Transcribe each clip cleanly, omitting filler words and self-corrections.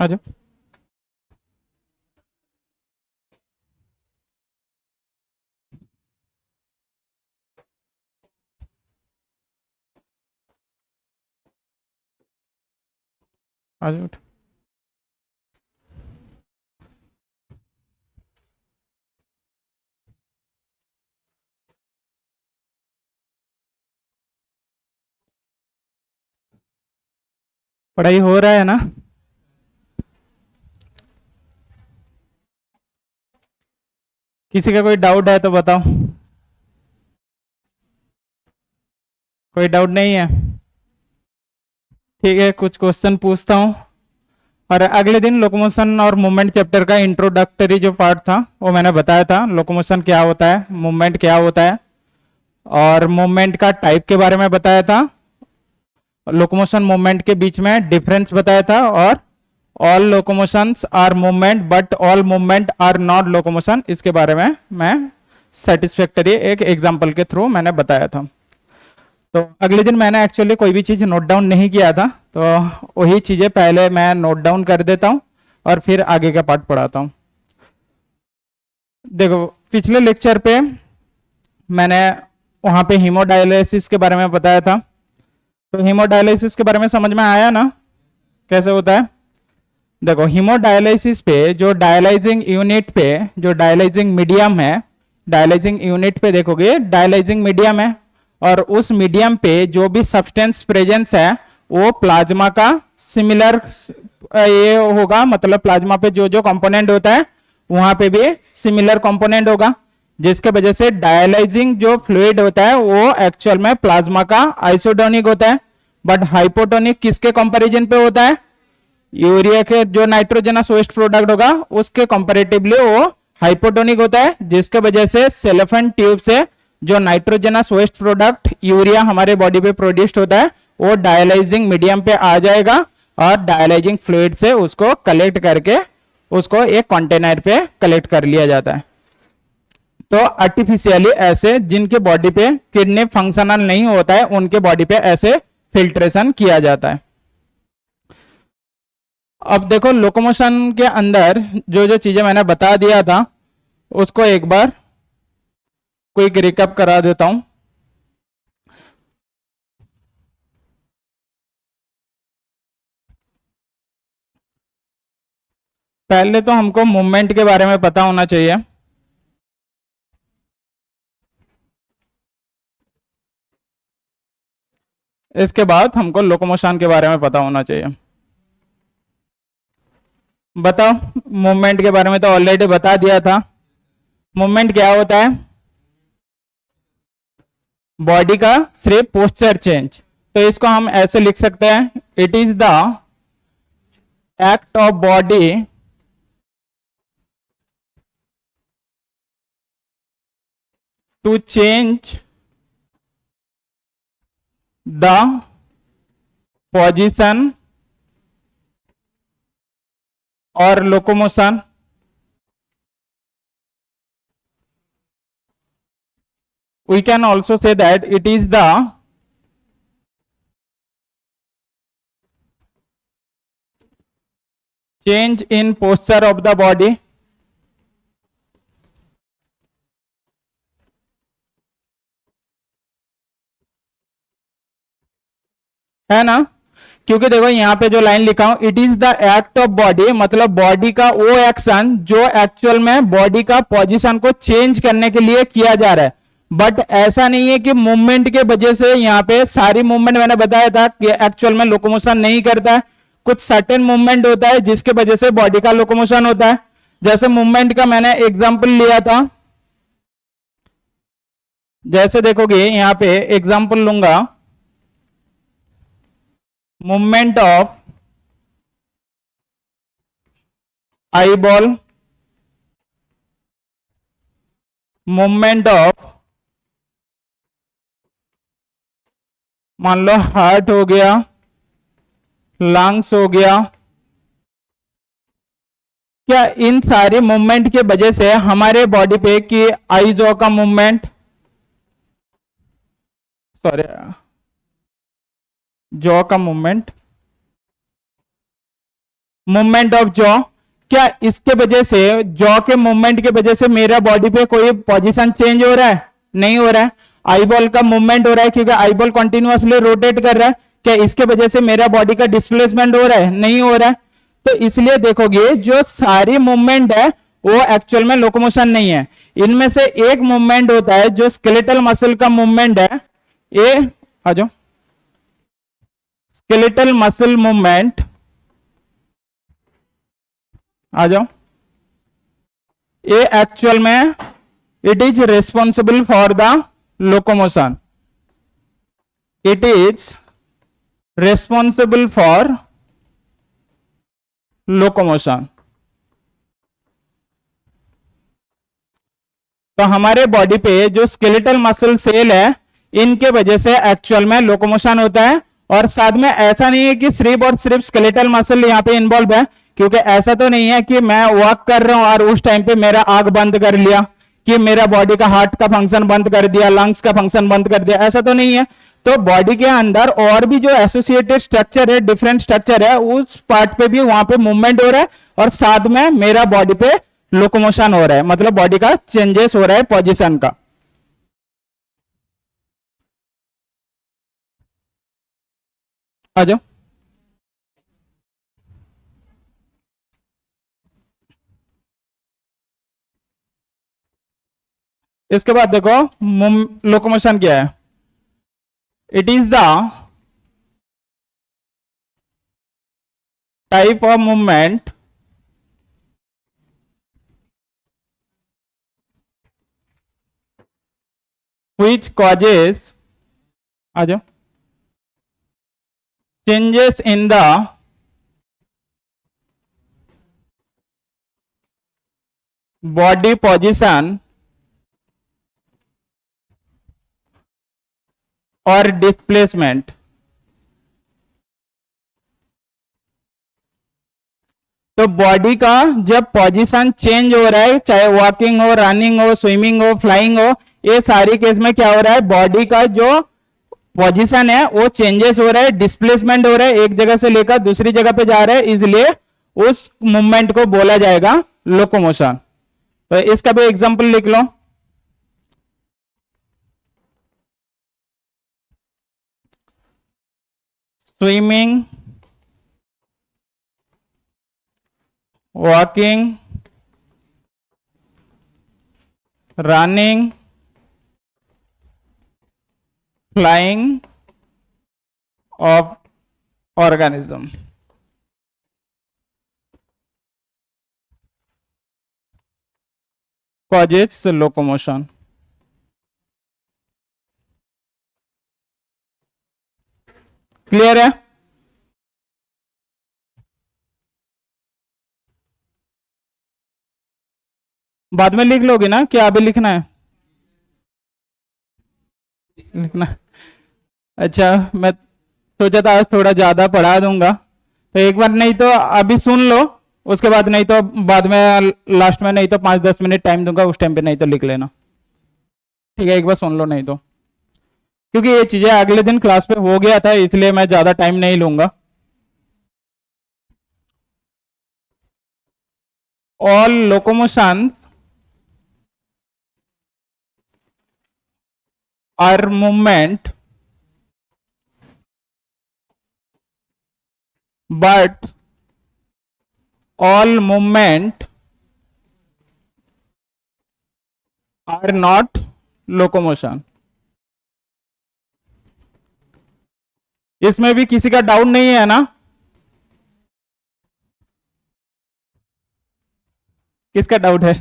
आ जाओ। आ जाओ। पढ़ाई हो रहा है ना? किसी का कोई डाउट है तो बताओ। कोई डाउट नहीं है? ठीक है, कुछ क्वेश्चन पूछता हूँ। और अगले दिन लोकोमोशन और मूवमेंट चैप्टर का इंट्रोडक्टरी जो पार्ट था वो मैंने बताया था, लोकोमोशन क्या होता है, मूवमेंट क्या होता है, और मूवमेंट का टाइप के बारे में बताया था, लोकोमोशन मूवमेंट के बीच में डिफरेंस बताया था, और all locomotions are movement but all movement are not locomotion, इसके बारे में मैं सेटिस्फैक्टरी एक एग्जांपल के थ्रू मैंने बताया था। तो अगले दिन मैंने एक्चुअली कोई भी चीज़ नोट डाउन नहीं किया था, तो वही चीज़ें पहले मैं नोट डाउन कर देता हूँ और फिर आगे का पार्ट पढ़ाता हूँ। देखो, पिछले लेक्चर पे मैंने वहाँ पे हीमोडायलिसिस के बारे में बताया था। तो हीमोडायलिसिस के बारे में समझ में आया ना, कैसे होता है? देखो, हीमोडायलिसिस पे जो डायलाइजिंग यूनिट पे जो डायलाइजिंग मीडियम है, डायलाइजिंग यूनिट पे देखोगे डायलाइजिंग मीडियम है, और उस मीडियम पे जो भी सब्सटेंस प्रेजेंस है वो प्लाज्मा का सिमिलर ये होगा, मतलब प्लाज्मा पे जो जो कंपोनेंट होता है वहां पे भी सिमिलर कंपोनेंट होगा, जिसके वजह से डायलाइजिंग जो फ्लूइड होता है वो एक्चुअल में प्लाज्मा का आइसोटोनिक होता है। बट हाइपोटोनिक किसके कंपैरिजन पे होता है? यूरिया के जो नाइट्रोजनस वेस्ट प्रोडक्ट होगा उसके कंपैरेटिवली वो हाइपोटोनिक होता है, जिसके वजह से सेलोफेन ट्यूब से जो नाइट्रोजनस वेस्ट प्रोडक्ट यूरिया हमारे बॉडी पे प्रोड्यूस्ड होता है वो डायलाइजिंग मीडियम पे आ जाएगा, और डायलाइजिंग फ्लूइड से उसको कलेक्ट करके उसको एक कंटेनर पे कलेक्ट कर लिया जाता है। तो आर्टिफिशियली ऐसे जिनके बॉडी पे किडनी फंक्शनल नहीं होता है उनके बॉडी पे ऐसे फिल्ट्रेशन किया जाता है। अब देखो, लोकोमोशन के अंदर जो जो चीजें मैंने बता दिया था उसको एक बार क्विक रिकैप करा देता हूं। पहले तो हमको मूवमेंट के बारे में पता होना चाहिए। इसके बाद हमको लोकोमोशन के बारे में पता होना चाहिए। बताओ, मूवमेंट के बारे में तो ऑलरेडी बता दिया था। मूवमेंट क्या होता है? बॉडी का सिर्फ पोस्चर चेंज। तो इसको हम ऐसे लिख सकते हैं, it is the act of body to change the position और locomotion. We can also say that it is the change in posture of the body है ना। क्योंकि देखो यहाँ पे जो लाइन लिखा हूं, it is the act of body, मतलब बॉडी का वो एक्शन जो एक्चुअल में बॉडी का पोजीशन को चेंज करने के लिए किया जा रहा है। बट ऐसा नहीं है कि मूवमेंट के वजह से यहाँ पे सारी मूवमेंट मैंने बताया था कि एक्चुअल में लोकोमोशन नहीं करता है। कुछ सर्टेन मूवमेंट होता है जिसके वजह से बॉडी का लोकोमोशन होता है। जैसे मूवमेंट का मैंने एग्जाम्पल लिया था, जैसे देखोगे यहाँ पे एग्जाम्पल लूंगा, movement of eye ball, movement of मान लो हार्ट हो गया, लंग्स हो गया। क्या इन सारे मूवमेंट के वजह से हमारे बॉडी पे कि आई जॉ का मूवमेंट, सॉरी जॉ का मूवमेंट, मूवमेंट ऑफ जॉ, क्या इसके वजह से, जॉ के मूवमेंट के वजह से मेरा बॉडी पे कोई पोजीशन चेंज हो रहा है? नहीं हो रहा है। आईबॉल का मूवमेंट हो रहा है क्योंकि आईबॉल कंटिन्यूअसली रोटेट कर रहा है, क्या इसके वजह से मेरा बॉडी का डिस्प्लेसमेंट हो रहा है? नहीं हो रहा है। तो इसलिए देखोगे जो सारी मूवमेंट है वो एक्चुअल में लोकोमोशन नहीं है। इनमें से एक मूवमेंट होता है जो स्केलेटल मसल का मूवमेंट है, ये आ जाओ, स्केलेटल मसल मूवमेंट आ जाओ, ये एक्चुअल में it is responsible for the locomotion, it is responsible for locomotion. तो हमारे बॉडी पे जो स्केलेटल मसल सेल है इनके वजह से एक्चुअल में लोकोमोशन होता है। और साथ में ऐसा नहीं है कि सिर्फ और सिर्फ स्केलेटल मसल यहाँ पे इन्वॉल्व है, क्योंकि ऐसा तो नहीं है कि मैं वॉक कर रहा हूं और उस टाइम पे मेरा आंख बंद कर लिया, कि मेरा बॉडी का हार्ट का फंक्शन बंद कर दिया, लंग्स का फंक्शन बंद कर दिया, ऐसा तो नहीं है। तो बॉडी के अंदर और भी जो एसोसिएटेड स्ट्रक्चर है, डिफरेंट स्ट्रक्चर है, उस पार्ट पे भी वहां पे मूवमेंट हो रहा है और साथ में मेरा बॉडी पे लोकोमोशन हो रहा है, मतलब बॉडी का चेंजेस हो रहा है पोजीशन का। आ जाओ, इसके बाद देखो लोकोमोशन क्या है। It is the type of movement which causes, आ जाओ, changes in the body position और डिस्प्लेसमेंट। तो बॉडी का जब पोजीशन चेंज हो रहा है, चाहे वॉकिंग हो, रनिंग हो, स्विमिंग हो, फ्लाइंग हो, ये सारी केस में क्या हो रहा है, बॉडी का जो पोजीशन है वो चेंजेस हो रहा है, डिस्प्लेसमेंट हो रहा है, एक जगह से लेकर दूसरी जगह पे जा रहा है, इसलिए उस मूवमेंट को बोला जाएगा लोकोमोशन। तो इसका भी एग्जांपल लिख लो। Swimming, walking, running, flying of organism. Causes locomotion. Clear है? बाद में लिख लोगे ना, क्या अभी लिखना है? लिखना। अच्छा, मैं सोचा था आज थोड़ा ज्यादा पढ़ा दूंगा, तो एक बार नहीं तो अभी सुन लो, उसके बाद नहीं तो बाद में लास्ट में नहीं तो 5-10 मिनट टाइम दूंगा, उस टाइम पे नहीं तो लिख लेना। ठीक है, एक बार सुन लो, नहीं तो क्योंकि ये चीजें अगले दिन क्लास पे हो गया था, इसलिए मैं ज्यादा टाइम नहीं लूंगा। All locomotion are movement but all movement are not locomotion। इसमें भी किसी का डाउट नहीं है ना? किसका डाउट है?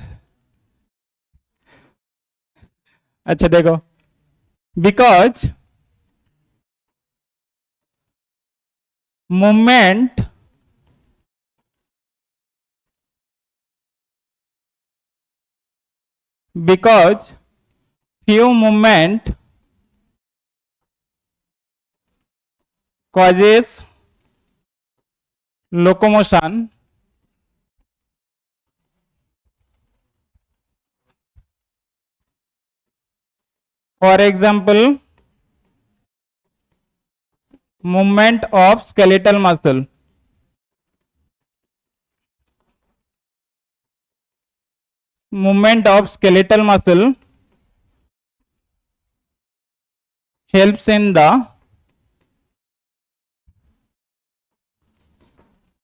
अच्छा देखो, because movement because few movement causes locomotion, for example movement of skeletal muscle, movement of skeletal muscle helps in the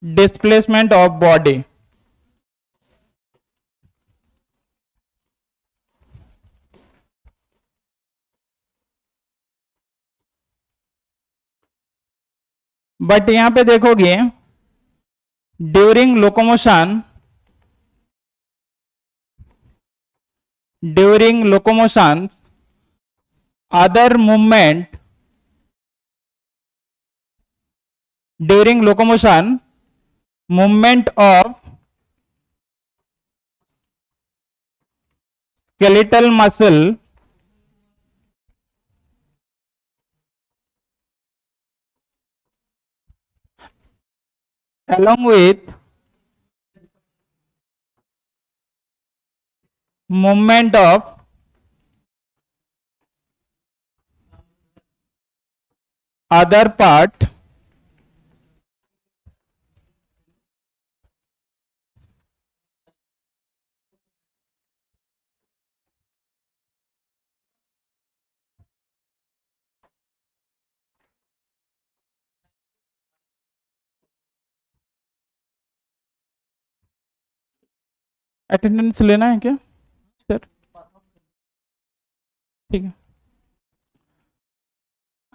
displacement of body. But यहां पे देखोगे during locomotion other movement during locomotion movement of skeletal muscle along with movement of other part attendance लेना है क्या sir? ठीक है।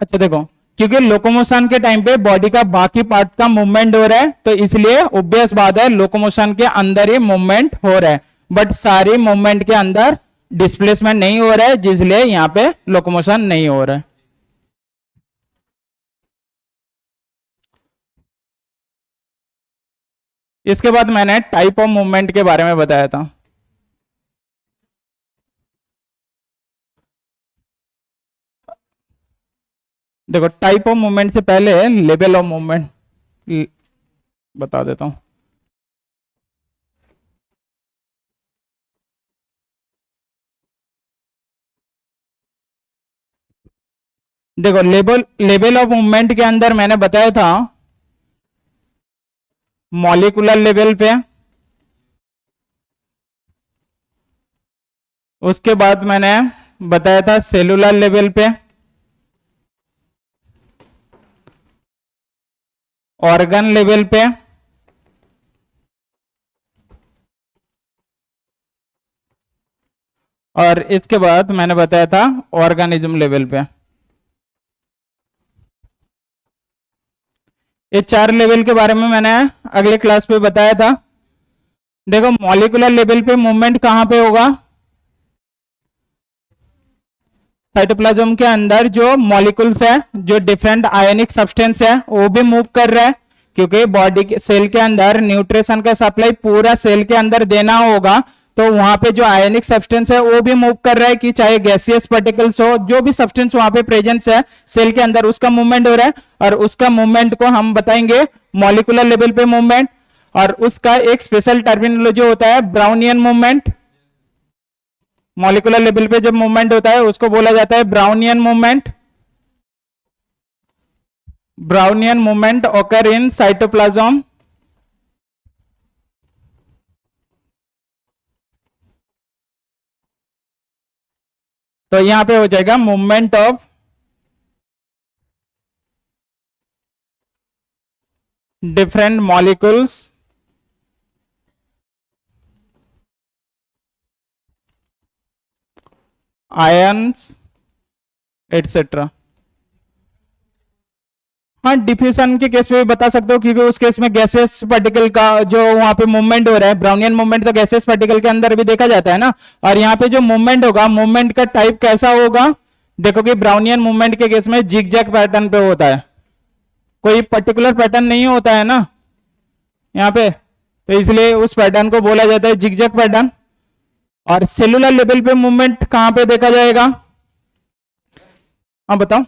अच्छा देखो, क्योंकि लोकोमोशन के टाइम पे बॉडी का बाकी पार्ट का मूवमेंट हो रहा है, तो इसलिए ऑब्वियस बात है लोकोमोशन के अंदर ही मूवमेंट हो रहा है, बट सारी मूवमेंट के अंदर डिस्प्लेसमेंट नहीं हो रहा है, जिसलिए यहां पे लोकोमोशन नहीं हो रहा है। इसके बाद मैंने टाइप ऑफ मूवमेंट के बारे में बताया था। देखो, टाइप ऑफ मूवमेंट से पहले लेवल ऑफ मूवमेंट बता देता हूं। देखो, लेवल ऑफ मूवमेंट के अंदर मैंने बताया था मॉलिक्यूलर लेवल पे, उसके बाद मैंने बताया था सेलुलर लेवल पे, ऑर्गन लेवल पे, और इसके बाद मैंने बताया था ऑर्गेनिज्म लेवल पे। ये 4 लेवल के बारे में मैंने अगले क्लास पे बताया था। देखो, मॉलिक्यूलर लेवल पे मूवमेंट कहां पे होगा? साइटोप्लाज्म के अंदर जो मॉलिक्यूल्स है, जो डिफरेंट आयनिक सब्सटेंस है, वो भी मूव कर रहा है, क्योंकि बॉडी के सेल के अंदर न्यूट्रिशन का सप्लाई पूरा सेल के अंदर देना होगा, तो वहां पे जो आयनिक सब्सटेंस है वो भी मूव कर रहा है, कि चाहे गैसियस पार्टिकल्स हो, जो भी सब्सटेंस वहां पे प्रेजेंस है सेल के अंदर, उसका मूवमेंट हो रहा है, और उसका मूवमेंट को हम बताएंगे मॉलिक्यूलर लेवल पे मूवमेंट। और उसका एक स्पेशल टर्मिनोलॉजी होता है ब्राउनियन मूवमेंट। मॉलिक्यूलर लेवल पे जब मूवमेंट होता है उसको बोला जाता है Brownian movement. Brownian movement occur in cytoplasm तो यहां पे हो जाएगा movement of different molecules ions etcetera. हाँ, डिफ्यूजन के केस में भी बता सकते हो, क्योंकि उस केस में गैसेस पार्टिकल का जो वहां पे मूवमेंट हो रहा है, ब्राउनियन मूवमेंट तो गैसेस पार्टिकल के अंदर भी देखा जाता है ना। और यहाँ पे जो मूवमेंट होगा, मूवमेंट का टाइप कैसा होगा? देखो कि ब्राउनियन मूवमेंट के केस में जिगजैग पैटर्न पे होता है, कोई पर्टिकुलर पैटर्न नहीं होता है ना यहाँ पे, तो इसलिए उस पैटर्न को बोला जाता है जिगजैग पैटर्न। और सेलुलर लेवल पे मूवमेंट कहां पे देखा जाएगा? हाँ बताओ।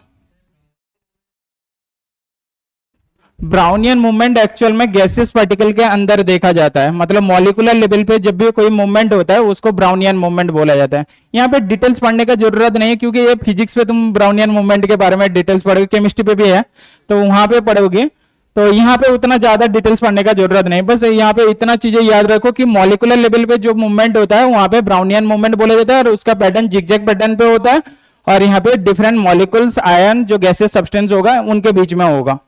ब्राउनियन मूवमेंट एक्चुअल में गैसियस पार्टिकल के अंदर देखा जाता है, मतलब मॉलिक्यूलर लेवल पे जब भी कोई मूवमेंट होता है उसको ब्राउनियन मूवमेंट बोला जाता है। यहाँ पे डिटेल्स पढ़ने का जरूरत नहीं है, क्योंकि ये फिजिक्स पे तुम ब्राउनियन मूवमेंट के बारे में डिटेल्स पढ़ोगे, केमिस्ट्री पे भी है तो वहां पे पढ़ोगे। तो यहाँ पे उतना ज्यादा डिटेल्स पढ़ने का जरूरत नहीं, बस यहाँ पे इतना चीजें याद रखो कि मॉलिकुलर लेवल पे जो मूवमेंट होता है वहां पे ब्राउनियन मूवमेंट बोला जाता है और उसका पैटर्न जिगजैग पैटर्न पे होता है, और यहाँ पे डिफरेंट मॉलिक्यूल्स आयन जो गैसेस सब्सटेंस होगा उनके बीच में होगा।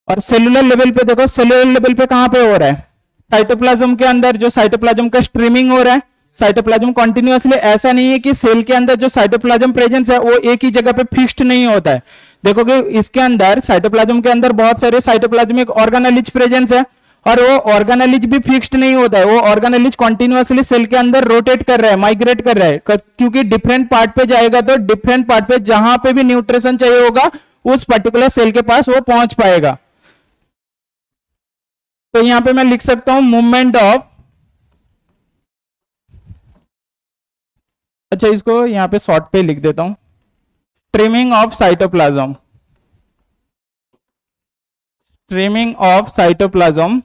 और सेलुलर लेवल पे देखो, सेलुलर लेवल पे कहां पे हो रहा है, साइटोप्लाज्म के अंदर जो साइटोप्लाज्म का स्ट्रीमिंग हो रहा है, साइटोप्लाज्म कॉन्टिन्यूअसली, ऐसा नहीं है कि सेल के अंदर जो साइटोप्लाज्म प्रेजेंस है वो एक ही जगह पे फिक्स्ड नहीं होता है। देखोगे इसके अंदर साइटोप्लाज्म के अंदर बहुत सारे साइटोप्लाज्मिक ऑर्गेनेलिज प्रेजेंस है, और वो ऑर्गेनेलिज भी फिक्स्ड नहीं होता है, वो ऑर्गेनेलिज कॉन्टिन्यूअसली सेल के अंदर रोटेट कर रहा है, माइग्रेट कर रहा है, क्योंकि डिफरेंट पार्ट पे जाएगा तो डिफरेंट पार्ट पे जहां पे भी न्यूट्रिशन चाहिए होगा उस पर्टिकुलर सेल के पास वो पहुंच पाएगा। तो यहां पे मैं लिख सकता हूं मूवमेंट ऑफ, अच्छा इसको यहां पे शॉर्ट पे लिख देता हूं, trimming of cytoplasm, trimming of cytoplasm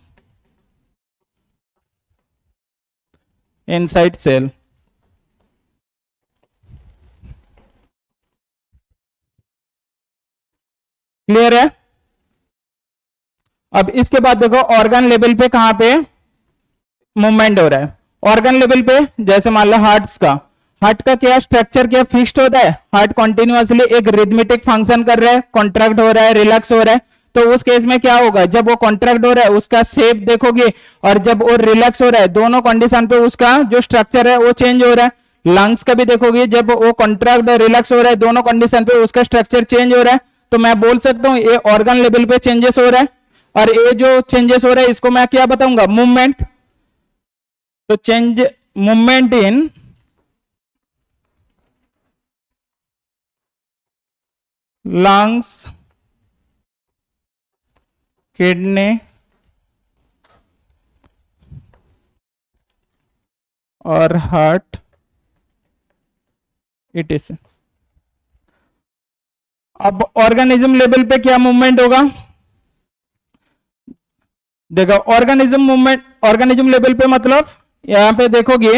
inside cell. Clear है? अब इसके बाद देखो ऑर्गन लेवल पे कहां पे मूवमेंट हो रहा है। ऑर्गन लेवल पे जैसे मान लो हार्ट का क्या स्ट्रक्चर क्या फिक्स्ड होता है, हार्ट कॉन्टिन्यूअसली एक रिदमेटिक फंक्शन कर रहा है, कॉन्ट्रैक्ट हो रहा है, रिलैक्स हो रहा है, तो उस केस में क्या होगा, जब वो कॉन्ट्रैक्ट हो रहा है उसका शेप देखोगे, और जब वो रिलैक्स हो रहा है, दोनों कंडीशन पे उसका जो स्ट्रक्चर है वो चेंज हो रहा है। लंग्स का भी देखोगे, जब वो कॉन्ट्रैक्ट और रिलैक्स हो रहा है दोनों कंडीशन पे उसका स्ट्रक्चर चेंज हो रहा है। तो मैं बोल सकता हूं ये ऑर्गन लेवल पे चेंजेस हो रहा है, और ये जो चेंजेस हो रहा है इसको मैं क्या बताऊंगा, मूवमेंट। तो change movement in lungs, kidney और हार्ट इट इज। अब ऑर्गेनिज्म लेवल पे क्या मूवमेंट होगा, देखो ऑर्गेनिज्म मूवमेंट, ऑर्गेनिज्म लेवल पे मतलब यहां पे देखोगे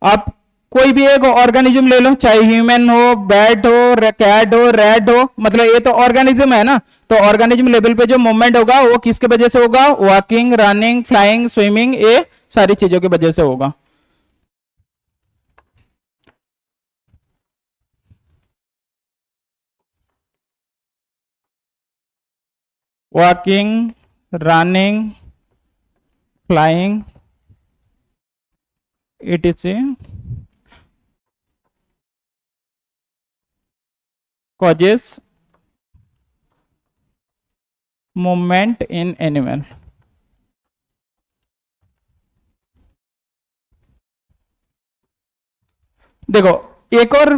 आप कोई भी एक ऑर्गेनिज्म ले लो, चाहे ह्यूमन हो, बैट हो, कैट हो, रैट हो, मतलब ये तो ऑर्गेनिज्म है ना। तो ऑर्गेनिज्म लेवल पे जो मूवमेंट होगा वो किसके वजह से होगा, वॉकिंग, रनिंग, फ्लाइंग, स्विमिंग, ये सारी चीजों की वजह से होगा। Walking, running, flying etc causes movement in animal। देखो एक और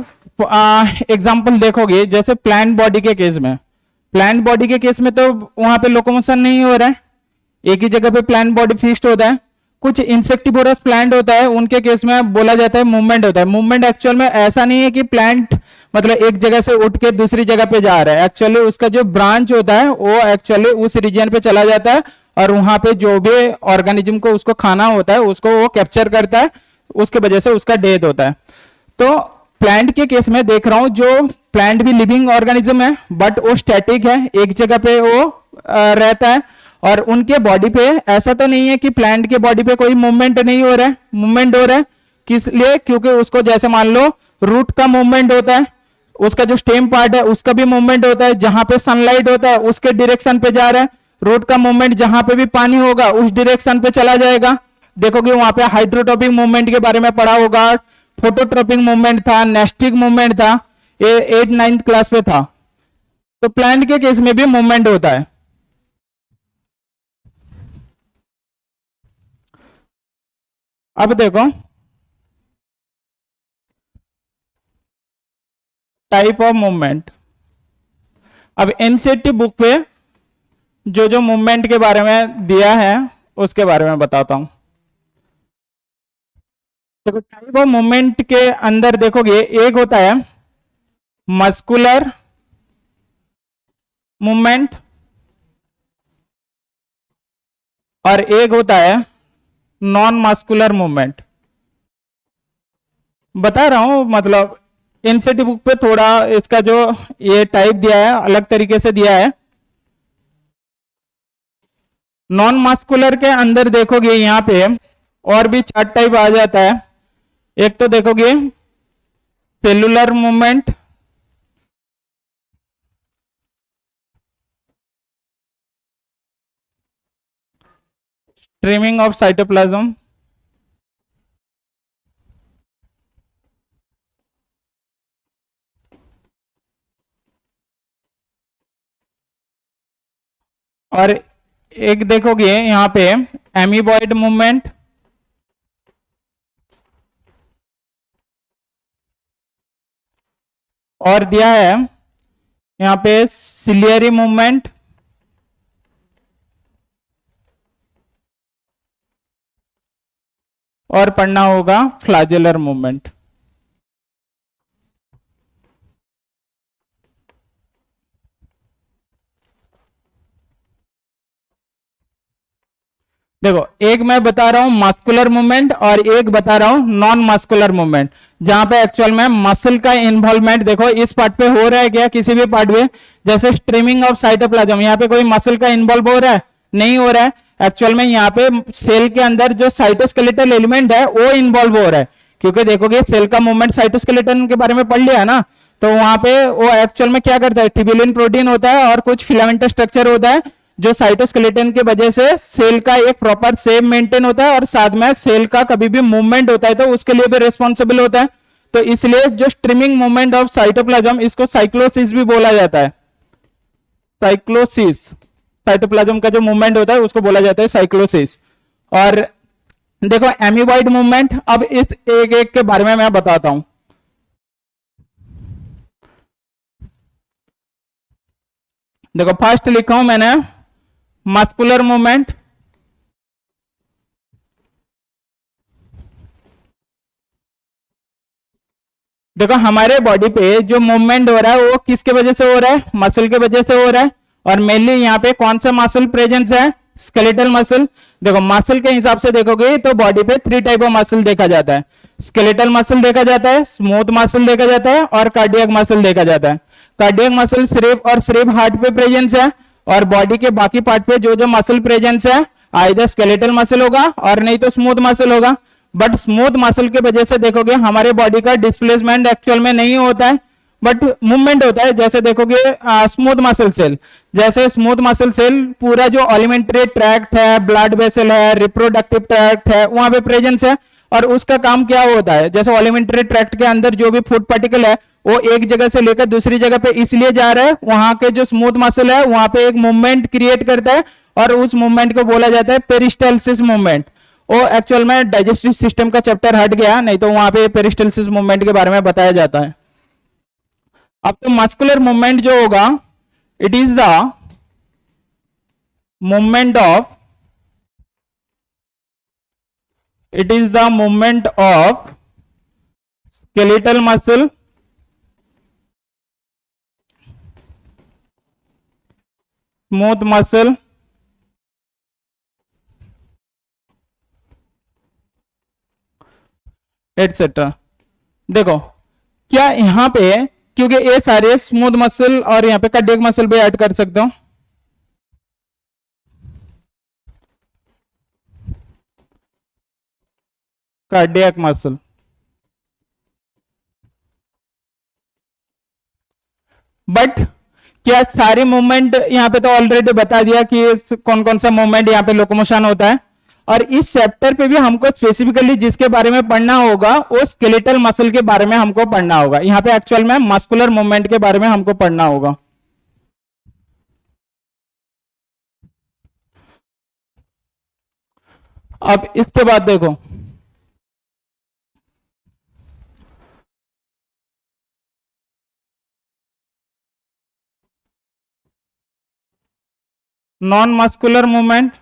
एग्जांपल देखोगे, जैसे प्लांट बॉडी के केस में, प्लांट बॉडी के केस में तो वहां पे लोकोमोशन नहीं हो रहा है, एक ही जगह पे प्लांट बॉडी फिक्स्ड होता है। कुछ इंसेक्टिवोरस प्लांट होता है उनके केस में बोला जाता है मूवमेंट होता है। मूवमेंट एक्चुअल में ऐसा नहीं है कि प्लांट मतलब एक जगह से उठ के दूसरी जगह पे जा रहा है, एक्चुअली उसका जो ब्रांच होता है वो एक्चुअली उस रीजन पे चला जाता है, और वहां पे जो भी ऑर्गेनिज्म को उसको खाना होता है उसको वो कैप्चर करता है, उसके वजह से उसका डेथ होता है। तो प्लांट के केस में देख रहा हूं, जो प्लांट भी लिविंग ऑर्गेनिज्म है बट वो स्टैटिक है, एक जगह पे वो रहता है, और उनके बॉडी पे ऐसा तो नहीं है कि प्लांट के बॉडी पे कोई मूवमेंट नहीं हो रहा है, मूवमेंट हो रहा है। किस लिए, क्योंकि उसको जैसे मान लो रूट का मूवमेंट होता है, उसका जो स्टेम पार्ट है उसका भी मूवमेंट होता है, जहां पे सनलाइट होता है उसके डायरेक्शन पे जा रहा है। रूट का मूवमेंट जहां पे भी पानी होगा उस डायरेक्शन पे चला जाएगा। देखोगे वहां पे हाइड्रोट्रोपिक मूवमेंट के बारे में पढ़ा होगा, फोटोट्रोपिक मूवमेंट था, नेस्टिक मूवमेंट था, ये 8-9 क्लास पे था। तो प्लांट के केस में भी मूवमेंट होता है। अब देखो टाइप ऑफ मूवमेंट। अब एनसीईआरटी बुक पे जो जो मूवमेंट के बारे में दिया है उसके बारे में बताता हूं। तो टाइप ऑफ मूवमेंट के अंदर देखोगे एक होता है मस्कुलर मूवमेंट और एक होता है नॉन मस्कुलर मूवमेंट। बता रहा हूं, मतलब एनसीईआरटी बुक पे थोड़ा इसका जो ये टाइप दिया है अलग तरीके से दिया है। नॉन मस्कुलर के अंदर देखोगे यहाँ पे और भी चार टाइप आ जाता है। एक तो देखोगे cellular movement, trimming of cytoplasm, और एक देखोगे यहाँ पे एमीबॉइड मूवमेंट, और दिया है यहाँ पे सिलियरी मूवमेंट, और पढ़ना होगा फ्लैजेलर मूवमेंट। देखो, एक मैं बता रहा हूं मस्कुलर मूवमेंट और एक बता रहा हूं नॉन मस्कुलर मूवमेंट, जहां पे एक्चुअल में मसल का इन्वॉल्वमेंट देखो इस पार्ट पे हो रहा है क्या, किसी भी पार्ट पे, जैसे स्ट्रीमिंग ऑफ साइटोप्लाज्म, यहाँ पे कोई मसल का इन्वॉल्व हो रहा है, नहीं हो रहा है। एक्चुअल में यहाँ पे सेल के अंदर जो साइटोस्केलेटल एलिमेंट है वो इन्वॉल्व हो रहा है, क्योंकि देखोगे सेल का मूवमेंट साइटोस्केलेटन के बारे में पढ़ लिया ना, तो वहां पे वो एक्चुअल में क्या करता है, ट्यूबुलिन प्रोटीन होता है और कुछ फिलामेंटस स्ट्रक्चर होता है जो साइटोस्केलेटन के वजह से सेल का एक प्रॉपर शेप मेंटेन होता है और साथ में सेल का कभी भी मूवमेंट होता है तो उसके लिए भी रिस्पॉन्सिबल होता है। तो इसलिए जो स्ट्रीमिंग मूवमेंट ऑफ साइटोप्लाज्म, इसको साइक्लोसिस भी बोला जाता है। साइक्लोसिस, साइटोप्लाज्म का जो मूवमेंट होता है उसको बोला जाता है साइक्लोसिस। और देखो एमीबॉइड मूवमेंट, अब इस एक एक के बारे में मैं बताता हूं। देखो फर्स्ट लिखा हूं मैंने मस्कुलर मूवमेंट, देखो हमारे बॉडी पे जो मूवमेंट हो रहा है वो किसके वजह से हो रहा है, मसल के वजह से हो रहा है। और मेनली यहाँ पे कौन सा मसल प्रेजेंस है, स्केलेटल मसल। देखो मसल के हिसाब से देखोगे तो बॉडी पे थ्री टाइप ऑफ मसल देखा जाता है, स्केलेटल मसल देखा जाता है, स्मूथ मसल देखा जाता है, और कार्डियक मसल देखा जाता है। कार्डियक मसल सिर्फ और सिर्फ हार्ट पे प्रेजेंस है, और बॉडी के बाकी पार्ट पे जो जो मसल प्रेजेंस है आइदर स्केलेटल मसल होगा और नहीं तो स्मूथ मसल होगा। बट स्मूथ मसल के वजह से देखोगे हमारे बॉडी का डिस्प्लेसमेंट एक्चुअल में नहीं होता है, बट मूवमेंट होता है। जैसे देखोगे स्मूथ मसल सेल, जैसे स्मूथ मसल सेल पूरा जो एलिमेंट्री ट्रैक्ट है, ब्लड वेसल है, रिप्रोडक्टिव ट्रैक्ट है, वहां पे प्रेजेंस है। और उसका काम क्या होता है, जैसे एलिमेंट्री ट्रैक्ट के अंदर जो भी फूड पार्टिकल है वो एक जगह से लेकर दूसरी जगह पे इसलिए जा रहा है, वहां के जो स्मूथ मसल है वहां पे एक मूवमेंट क्रिएट करता है और उस मूवमेंट को बोला जाता है पेरिस्टाल्सिस मूवमेंट। वो एक्चुअल में डाइजेस्टिव सिस्टम का चैप्टर हट गया, नहीं तो वहां पे पेरिस्टाल्सिस मूवमेंट के बारे में बताया जाता है। अब तो मस्कुलर मूवमेंट जो होगा, it is the movement of, it is the movement of skeletal muscle, smooth muscle, etcetera. देखो क्या यहां पे, क्योंकि ये सारे स्मूथ मसल और यहां पे कार्डियक मसल भी ऐड कर सकते हो, कार्डियक मसल। बट क्या सारी मूवमेंट यहाँ पे तो ऑलरेडी बता दिया कि कौन कौन सा मूवमेंट यहाँ पे लोकोमोशन होता है। और इस चैप्टर पे भी हमको स्पेसिफिकली जिसके बारे में पढ़ना होगा वो स्केलेटल मसल के बारे में हमको पढ़ना होगा। यहाँ पे एक्चुअल में मस्कुलर मूवमेंट के बारे में हमको पढ़ना होगा। अब इसके बाद देखो, नॉन मस्कुलर मूवमेंट,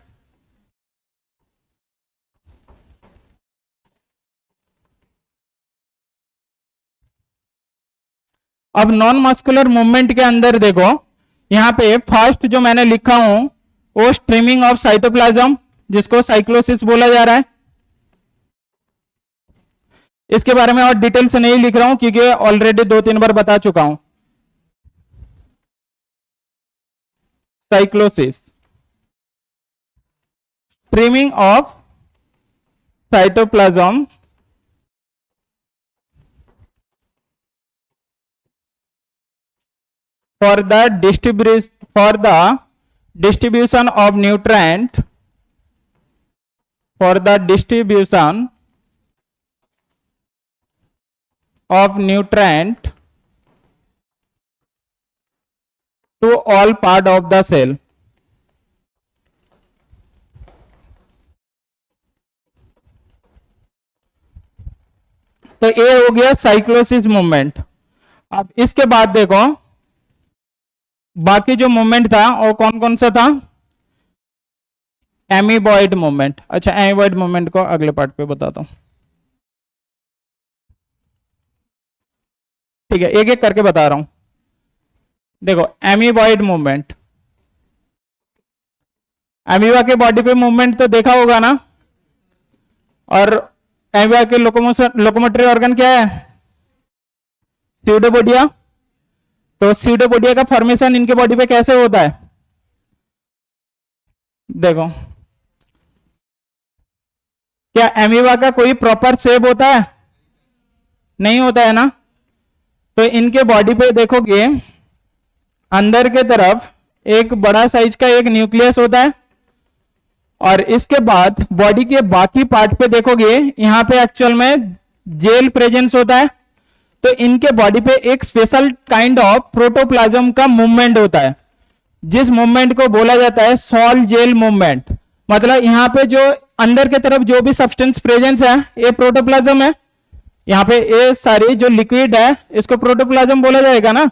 अब नॉन मस्कुलर मूवमेंट के अंदर देखो यहाँ पे फर्स्ट जो मैंने लिखा हूं वो स्ट्रीमिंग ऑफ साइटोप्लाज्म, जिसको साइक्लोसिस बोला जा रहा है। इसके बारे में और डिटेल से नहीं लिख रहा हूं क्योंकि ऑलरेडी 2-3 बार बता चुका हूं। Cyclosis, trimming of cytoplasm for the distribution of nutrient for the distribution of nutrient to all part of the cell. तो ये हो गया साइक्लोसिस मूवमेंट। अब इसके बाद देखो बाकी जो मूवमेंट था वो कौन कौन सा था? Amoeboid movement. अच्छा, एमीबॉइड मूवमेंट को अगले पार्ट पे बताता हूं, ठीक है, एक एक करके बता रहा हूं। देखो एमीबॉइड मूवमेंट, एमीबा के बॉडी पे मूवमेंट तो देखा होगा ना, और एमीबा के लोकोमोटरी ऑर्गन क्या है? स्यूडोपोडिया। तो स्यूडोपोडिया का फॉर्मेशन इनके बॉडी पे कैसे होता है? देखो, क्या एमीबा का कोई प्रॉपर शेप होता है? नहीं होता है ना। तो इनके बॉडी पे देखोगे अंदर के तरफ एक बड़ा साइज का एक न्यूक्लियस होता है, और इसके बाद बॉडी के बाकी पार्ट पे देखोगे यहां पे एक्चुअल में जेल प्रेजेंस होता है। तो इनके बॉडी पे एक स्पेशल काइंड ऑफ प्रोटोप्लाज्म का मूवमेंट होता है, जिस मूवमेंट को बोला जाता है सॉल जेल मूवमेंट। मतलब यहां पे जो अंदर के तरफ जो भी सब्सटेंस प्रेजेंस है ये प्रोटोप्लाज्म है। यहां पे ये सारी जो लिक्विड है इसको प्रोटोप्लाज्म बोला जाएगा ना।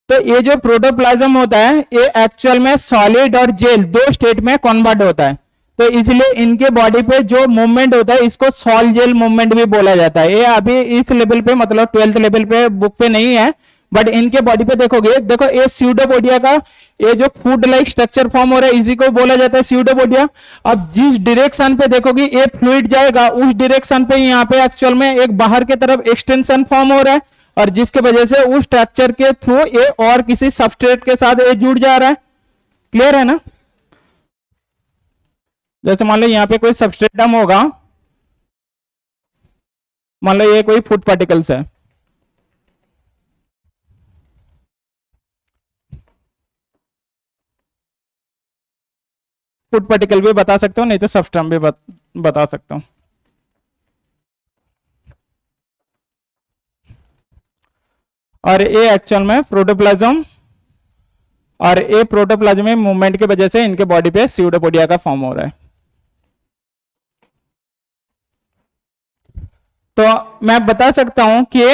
तो ये जो प्रोटोप्लाज्म होता है ये एक्चुअल में सॉलिड और जेल दो स्टेट में कन्वर्ट होता है। तो इसलिए इनके बॉडी पे जो मूवमेंट होता है इसको सॉल जेल मूवमेंट भी बोला जाता है। ये अभी इस लेवल पे मतलब 12th लेवल पे बुक पे नहीं है, बट इनके बॉडी पे देखोगे, देखो ये स्यूडोपोडिया का ये जो फूड लाइक स्ट्रक्चर फॉर्म हो रहा है इसी को बोला जाता है स्यूडोपोडिया। अब जिस डायरेक्शन पे देखोगे ये फ्लूइड जाएगा उस डायरेक्शन पे यहाँ पे एक्चुअल में एक बाहर के तरफ एक्सटेंशन फॉर्म हो रहा है, और जिसके वजह से उस स्ट्रक्चर के थ्रू ये और किसी सबस्ट्रेट के साथ ये जुड़ जा रहा है। क्लियर है ना? जैसे मान लो यहाँ पे कोई सबस्ट्रेटम होगा, मान लो ये कोई फूड पार्टिकल्स है, फूड पार्टिकल भी बता सकते हो, नहीं तो सबस्ट्रम भी बता सकता हूं। और ये एक्चुअल में प्रोटोप्लाज्म, और ये प्रोटोप्लाज्म में मूवमेंट की वजह से इनके बॉडी पे स्यूडोपोडिया का फॉर्म हो रहा है। तो मैं बता सकता हूं कि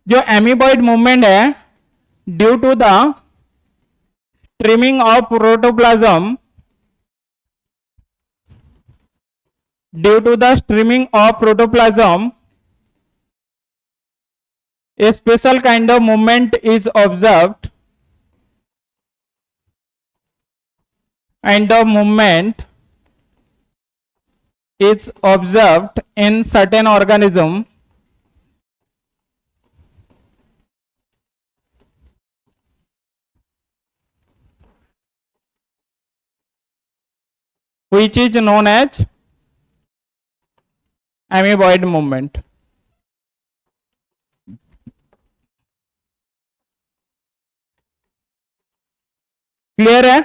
जो एमीबॉइड मूवमेंट है due to the trimming of protoplasm, due to the streaming of protoplasm a special kind of movement is observed, and the movement is observed in certain organism which is known as amoeboid movement. Clear है?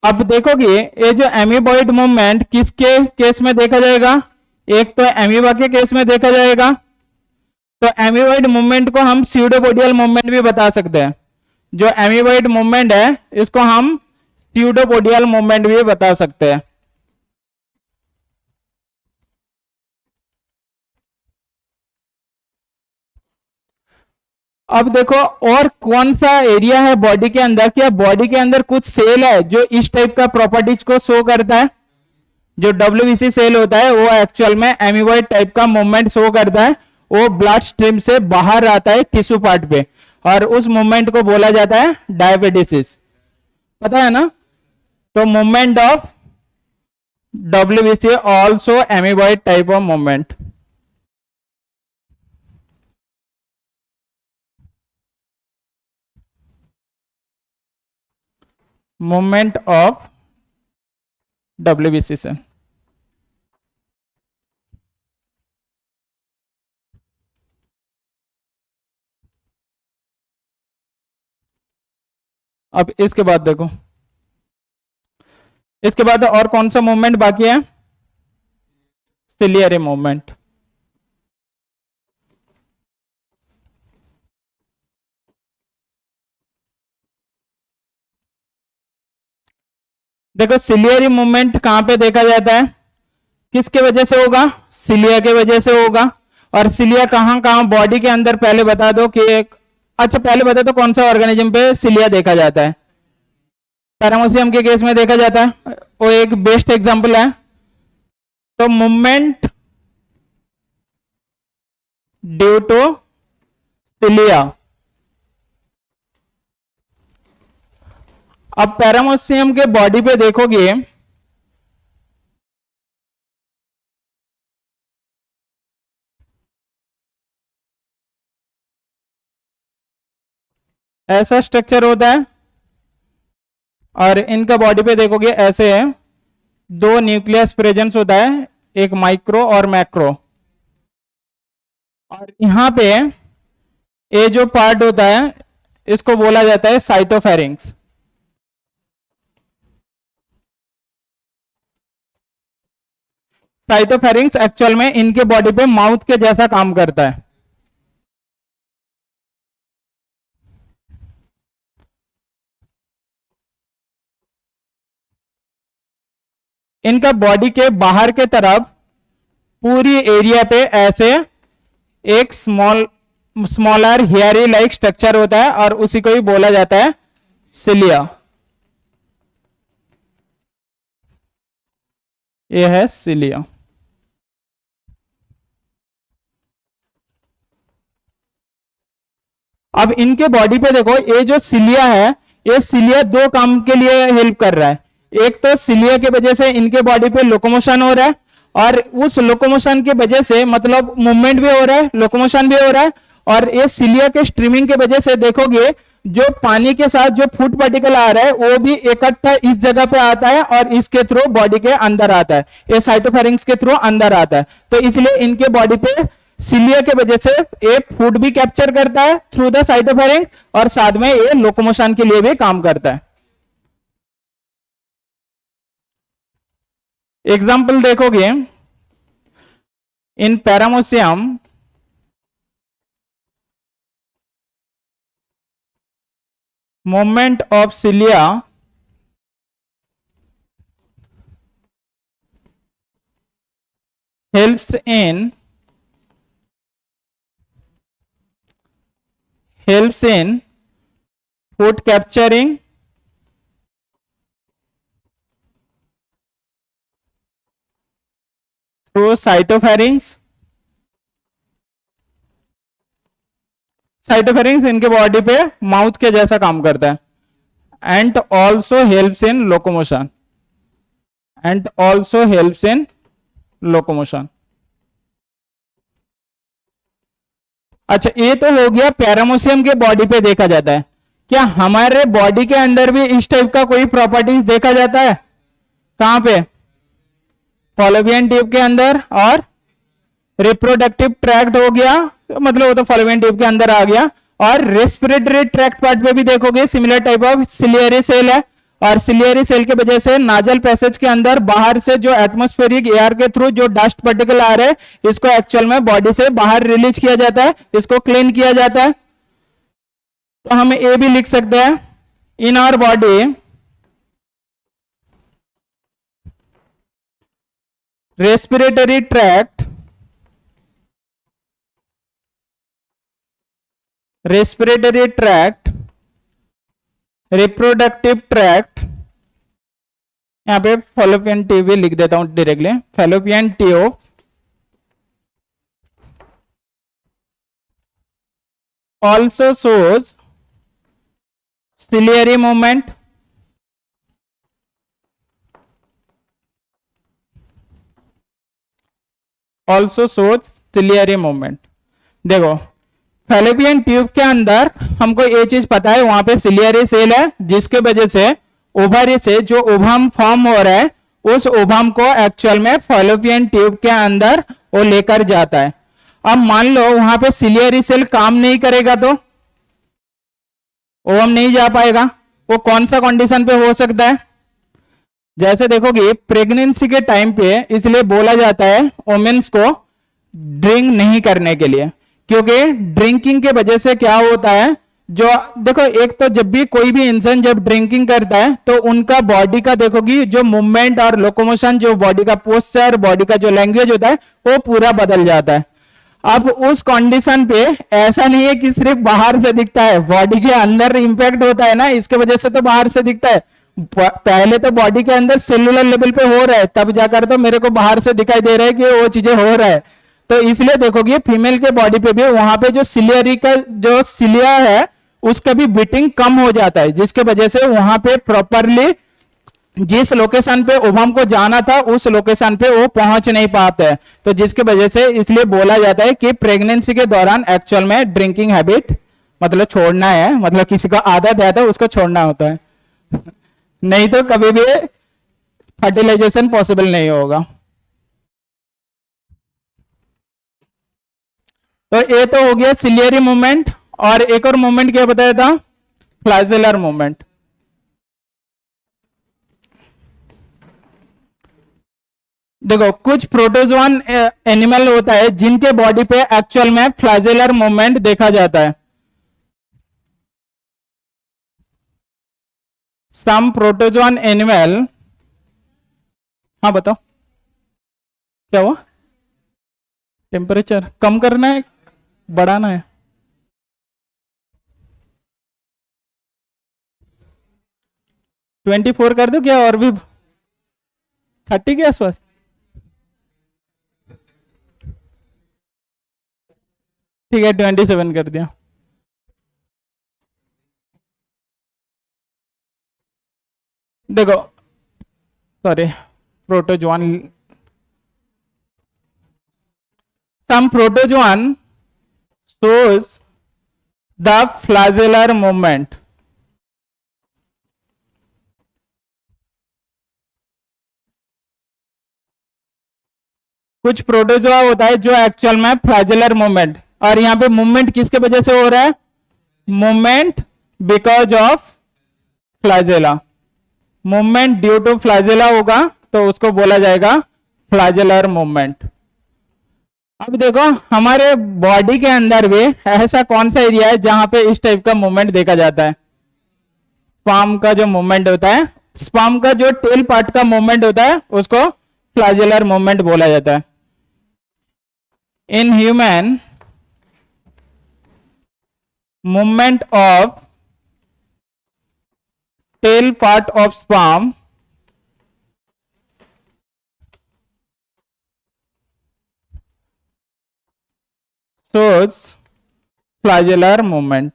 अब देखोगे ये जो amoeboid movement किसके case में देखा जाएगा? एक तो एमीबा के केस में देखा जाएगा। तो एमीबॉइड मूवमेंट को हम स्यूडोपोडियल मूवमेंट भी बता सकते हैं। जो एमीबॉइड मूवमेंट है इसको हम स्यूडोपोडियल मूवमेंट भी बता सकते हैं। अब देखो और कौन सा एरिया है बॉडी के अंदर, क्या बॉडी के अंदर कुछ सेल है जो इस टाइप का प्रॉपर्टीज को शो करता है? जो डब्ल्यूबीसी सेल होता है वो एक्चुअल में एमीबॉइड टाइप का मूवमेंट शो करता है। वो ब्लड स्ट्रीम से बाहर आता है टिश्यू पार्ट पे, और उस मूवमेंट को बोला जाता है डायपेटिस। पता है ना? तो movement of WBC also amoeboid type of movement. Movement of WBC से। अब इसके बाद देखो, इसके बाद और कौन सा मूवमेंट बाकी है? Ciliary movement. देखो सिलियरी मूवमेंट कहां पे देखा जाता है, किसके वजह से होगा? सिलिया के वजह से होगा। और सिलिया कहां कहां बॉडी के अंदर, पहले बता दो कि अच्छा पहले बता दो कौन सा ऑर्गेनिज्म पे सिलिया देखा जाता है? पैरामोसियम के केस में देखा जाता है, वो एक बेस्ट एग्जांपल है। तो मूवमेंट ड्यू टू सिलिया। अब पैरामोसियम के बॉडी पे देखोगे, ऐसा स्ट्रक्चर होता है, और इनका बॉडी पे देखोगे ऐसे है, दो न्यूक्लियस प्रेजेंस होता है, एक माइक्रो और मैक्रो। और यहां पे ये जो पार्ट होता है इसको बोला जाता है साइटोफेरिंक्स। साइटोफेरिंक्स एक्चुअल में इनके बॉडी पे माउथ के जैसा काम करता है। इनका बॉडी के बाहर के तरफ पूरी एरिया पे ऐसे एक स्मॉलर हेयरी लाइक स्ट्रक्चर होता है, और उसी को ही बोला जाता है सिलिया। यह है सिलिया। अब इनके बॉडी पे देखो, ये जो सिलिया है, ये सिलिया दो काम के लिए हेल्प कर रहा है। एक तो सिलिया के वजह से इनके बॉडी पे लोकोमोशन हो रहा है, और उस लोकोमोशन के वजह से मतलब मूवमेंट भी हो रहा है, लोकोमोशन भी हो रहा है। और ये सिलिया के स्ट्रीमिंग के वजह से देखोगे, जो पानी के साथ जो फूड पार्टिकल आ रहा है वो भी इकट्ठा इस जगह पे आता है, और इसके थ्रू बॉडी के अंदर आता है, ये साइटोफेरिंक्स के थ्रू अंदर आता है। तो इसलिए इनके बॉडी पे सिलिया के वजह से ये फूड भी कैप्चर करता है थ्रू द साइटोफेरिंक्स, और साथ में ये लोकोमोशन के लिए भी काम करता है। एग्जाम्पल देखोगे, in paramecium movement of cilia helps in food capturing, through cytopharynx. Cytopharynx इनके बॉडी पे माउथ के जैसा काम करता है, and also helps in locomotion, अच्छा ये तो हो गया पैरामोसियम के बॉडी पे देखा जाता है। क्या हमारे बॉडी के अंदर भी इस टाइप का कोई प्रॉपर्टीज देखा जाता है? कहां पे? फॉलोपियन ट्यूब के अंदर, और रिप्रोडक्टिव ट्रैक्ट हो गया, मतलब वो तो फॉलोपियन ट्यूब के अंदर आ गया। और रेस्पिरेटरी ट्रैक्ट पार्ट पे भी देखोगे similar type of ciliary cell है, और सिलियरी सेल के वजह से नाजल पैसेज के अंदर बाहर से जो एटमॉस्फेरिक एयर के थ्रू जो डस्ट पार्टिकल आ रहे हैं इसको एक्चुअल में बॉडी से बाहर रिलीज किया जाता है, इसको क्लीन किया जाता है। तो हम ये भी लिख सकते हैं, in our body respiratory tract, reproductive tract, यहां पे फॉलोपियन ट्यूब भी लिख देता हूं directly, fallopian tube also shows ciliary movement, देखो फैलोपियन ट्यूब के अंदर हमको ये चीज पता है, वहां पे सिलियरी सेल है जिसके वजह से ओवरी से जो ओवम फॉर्म हो रहा है उस ओवम को एक्चुअल में फॉलोपियन ट्यूब के अंदर वो लेकर जाता है। अब मान लो वहां पे सिलियरी सेल काम नहीं करेगा तो ओवम नहीं जा पाएगा। वो कौन सा कंडीशन पे हो सकता है? जैसे देखोगे प्रेगनेंसी के टाइम पे इसलिए बोला जाता है वुमेन्स को ड्रिंक नहीं करने के लिए, क्योंकि ड्रिंकिंग के वजह से क्या होता है, जो देखो एक तो जब भी कोई भी इंसान जब ड्रिंकिंग करता है तो उनका बॉडी का देखोगी जो मूवमेंट और लोकोमोशन, जो बॉडी का पोस्चर, बॉडी का जो लैंग्वेज होता है वो पूरा बदल जाता है। अब उस कंडीशन पे ऐसा नहीं है कि सिर्फ बाहर से दिखता है, बॉडी के अंदर इंपैक्ट होता है ना, इसके वजह से तो बाहर से दिखता है। पहले तो बॉडी के अंदर सेलुलर लेवल पे हो रहा है, तब जाकर तो मेरे को बाहर से दिखाई दे रहा है कि वो चीजें हो रहा है। तो इसलिए देखोगे फीमेल के बॉडी पे भी वहां पे जो सिलियरी का जो सिलिया है उसका भी बीटिंग कम हो जाता है, जिसके वजह से वहां पे प्रॉपरली जिस लोकेशन पे ओवम को जाना था उस लोकेशन पे वो पहुंच नहीं पाते हैं। तो जिसके वजह से इसलिए बोला जाता है कि प्रेगनेंसी के दौरान एक्चुअल में ड्रिंकिंग हैबिट मतलब छोड़ना है, मतलब किसी को आदत है तो उसको छोड़ना होता है नहीं तो कभी भी फर्टिलाइजेशन पॉसिबल नहीं होगा। तो ये तो हो गया सिलियरी मूवमेंट, और एक और मूवमेंट क्या बताया था? फ्लैजेलर मूवमेंट। देखो कुछ प्रोटोजोआन एनिमल होता है जिनके बॉडी पे एक्चुअल में फ्लैजेलर मूवमेंट देखा जाता है। सम प्रोटोजोआन एनिमल, हाँ बताओ क्या हुआ? टेम्परेचर कम करना है बढ़ाना है? ट्वेंटी 24 कर दो क्या, और भी 30 के आसपास? ठीक है 27 कर दिया। देखो sorry protozoan, some protozoan shows the flagellar movement। कुछ प्रोटोजोआ होता है जो एक्चुअल में फ्लैजेलर मूवमेंट, और यहां पे मूवमेंट किसके वजह से हो रहा है? Movement because of flagella. Movement due to flagella होगा तो उसको बोला जाएगा फ्लैजेलर मूवमेंट। अब देखो हमारे बॉडी के अंदर भी ऐसा कौन सा एरिया है जहां पे इस टाइप का मूवमेंट देखा जाता है? स्पर्म का जो मूवमेंट होता है, स्पर्म का जो टेल पार्ट का मूवमेंट होता है उसको फ्लैजेलर मूवमेंट बोला जाता है। In human movement of tail part of sperm shows flagellar movement।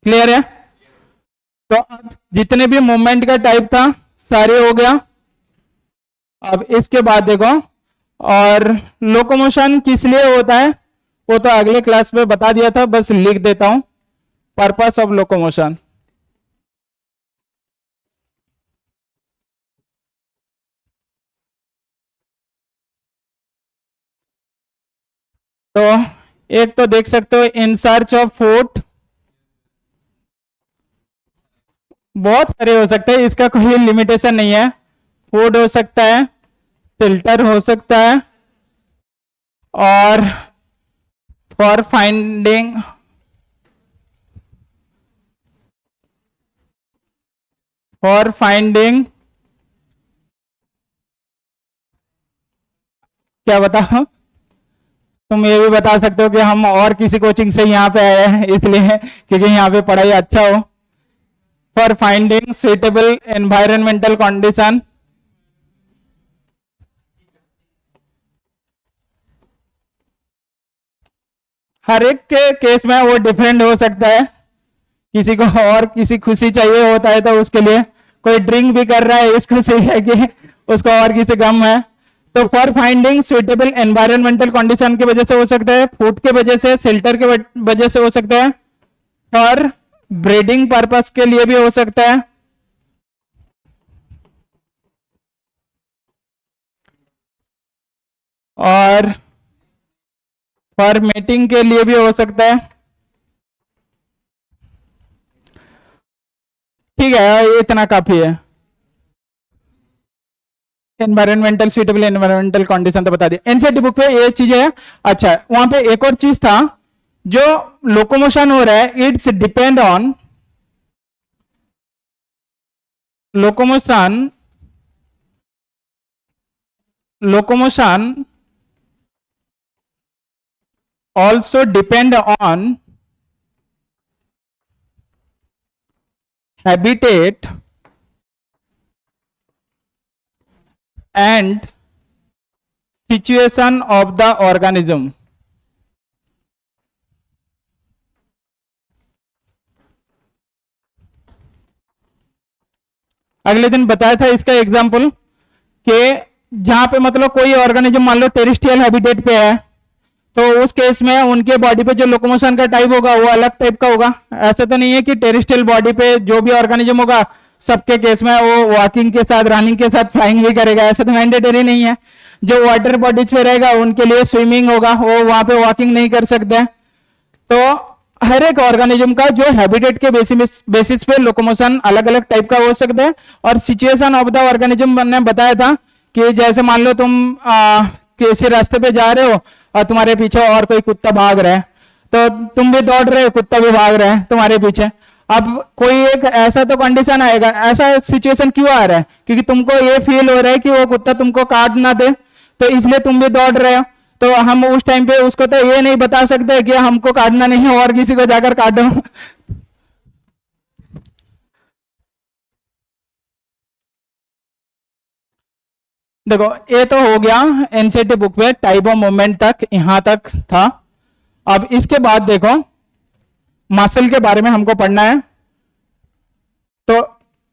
Clear है? तो अब जितने भी मूवमेंट का टाइप था सारे हो गया। अब इसके बाद देखो, और लोकोमोशन किस लिए होता है वो तो अगले क्लास में बता दिया था, बस लिख देता हूं। पर्पस ऑफ लोकोमोशन, तो एक तो देख सकते हो इन सर्च ऑफ फूड, बहुत सारे हो सकते हैं, इसका कोई लिमिटेशन नहीं है। फूड हो सकता है, फिल्टर हो सकता है, और फॉर फाइंडिंग क्या बताओ? तुम ये भी बता सकते हो कि हम और किसी कोचिंग से यहाँ पे आए हैं इसलिए क्योंकि यहाँ पे पढ़ाई अच्छा हो। For finding suitable environmental condition, हर एक के केस में वो डिफरेंट हो सकता है। किसी को और किसी खुशी चाहिए होता है तो उसके लिए कोई ड्रिंक भी कर रहा है इस खुशी है कि उसको और किसी गम है, तो for finding suitable environmental condition की वजह से हो सकता है, फूड के वजह से, शेल्टर के वजह से हो सकता है, और ब्रीडिंग पर्पस के लिए भी हो सकता है, और फॉर मीटिंग के लिए भी हो सकता है। ठीक है, इतना काफी है। एनवायरमेंटल सुइटेबल एनवायरमेंटल कंडीशन तो बता दिया, एनसीईआरटी बुक पे ये चीजें है। अच्छा, वहां पे एक और चीज था, जो लोकोमोशन हो रहा है, it's depend on locomotion also depend on habitat and situation of the organism। अगले दिन बताया था इसका एग्जाम्पल कि जहां पे मतलब कोई ऑर्गेनिज्म मान लो टेरिस्ट्रियल हैबिटेट पे है, तो उस केस में उनके बॉडी पे जो लोकोमोशन का टाइप होगा वो अलग टाइप का होगा। ऐसा तो नहीं है कि टेरिस्ट्रियल बॉडी पे जो भी ऑर्गेनिज्म होगा सबके केस में वो वॉकिंग के साथ, रनिंग के साथ, फ्लाइंग भी करेगा, ऐसा तो मैंडेटरी नहीं है। जो वाटर बॉडीज पे रहेगा उनके लिए स्विमिंग होगा, वो वहां पे वॉकिंग नहीं कर सकते। तो हर एक ऑर्गेनिज्म का जो हैबिटेट के बेसिस पे लोकोमोशन अलग अलग टाइप का हो सकता है। और सिचुएशन ऑफ द ऑर्गेनिज्म मैंने बताया था कि जैसे मान लो तुम किसी रास्ते पे जा रहे हो और तुम्हारे पीछे और कोई कुत्ता भाग रहा है, तो तुम भी दौड़ रहे हो, कुत्ता भी भाग रहा है तुम्हारे पीछे। अब कोई एक ऐसा तो कंडीशन आएगा, ऐसा सिचुएशन क्यों आ रहा है, क्योंकि तुमको ये फील हो रहा है कि वो कुत्ता तुमको काट ना दे, तो इसलिए तुम भी दौड़ रहे हो। तो हम उस टाइम पे उसको तो ये नहीं बता सकते कि हमको काटना नहीं है और किसी को जाकर काटो। देखो, ये तो हो गया एनसीईआरटी बुक पे टाइप ऑफ मूवमेंट तक, यहां तक था। अब इसके बाद देखो मसल के बारे में हमको पढ़ना है, तो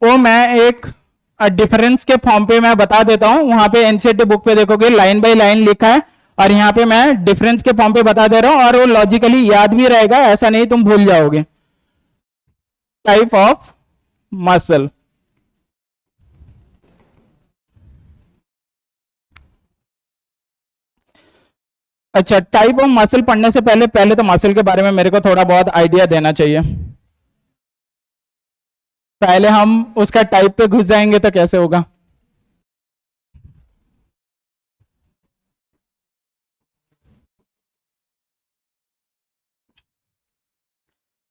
वो मैं एक डिफरेंस के फॉर्म पे मैं बता देता हूं। वहां पे एनसीईआरटी बुक पे देखोगे लाइन बाय लाइन लिखा है, और यहां पे मैं डिफरेंस के फॉर्म पे बता दे रहा हूं, और वो लॉजिकली याद भी रहेगा, ऐसा नहीं तुम भूल जाओगे। टाइप ऑफ मसल, अच्छा, टाइप ऑफ मसल पढ़ने से पहले पहले तो मसल के बारे में मेरे को थोड़ा बहुत आइडिया देना चाहिए। पहले हम उसका टाइप पे घुस जाएंगे तो कैसे होगा।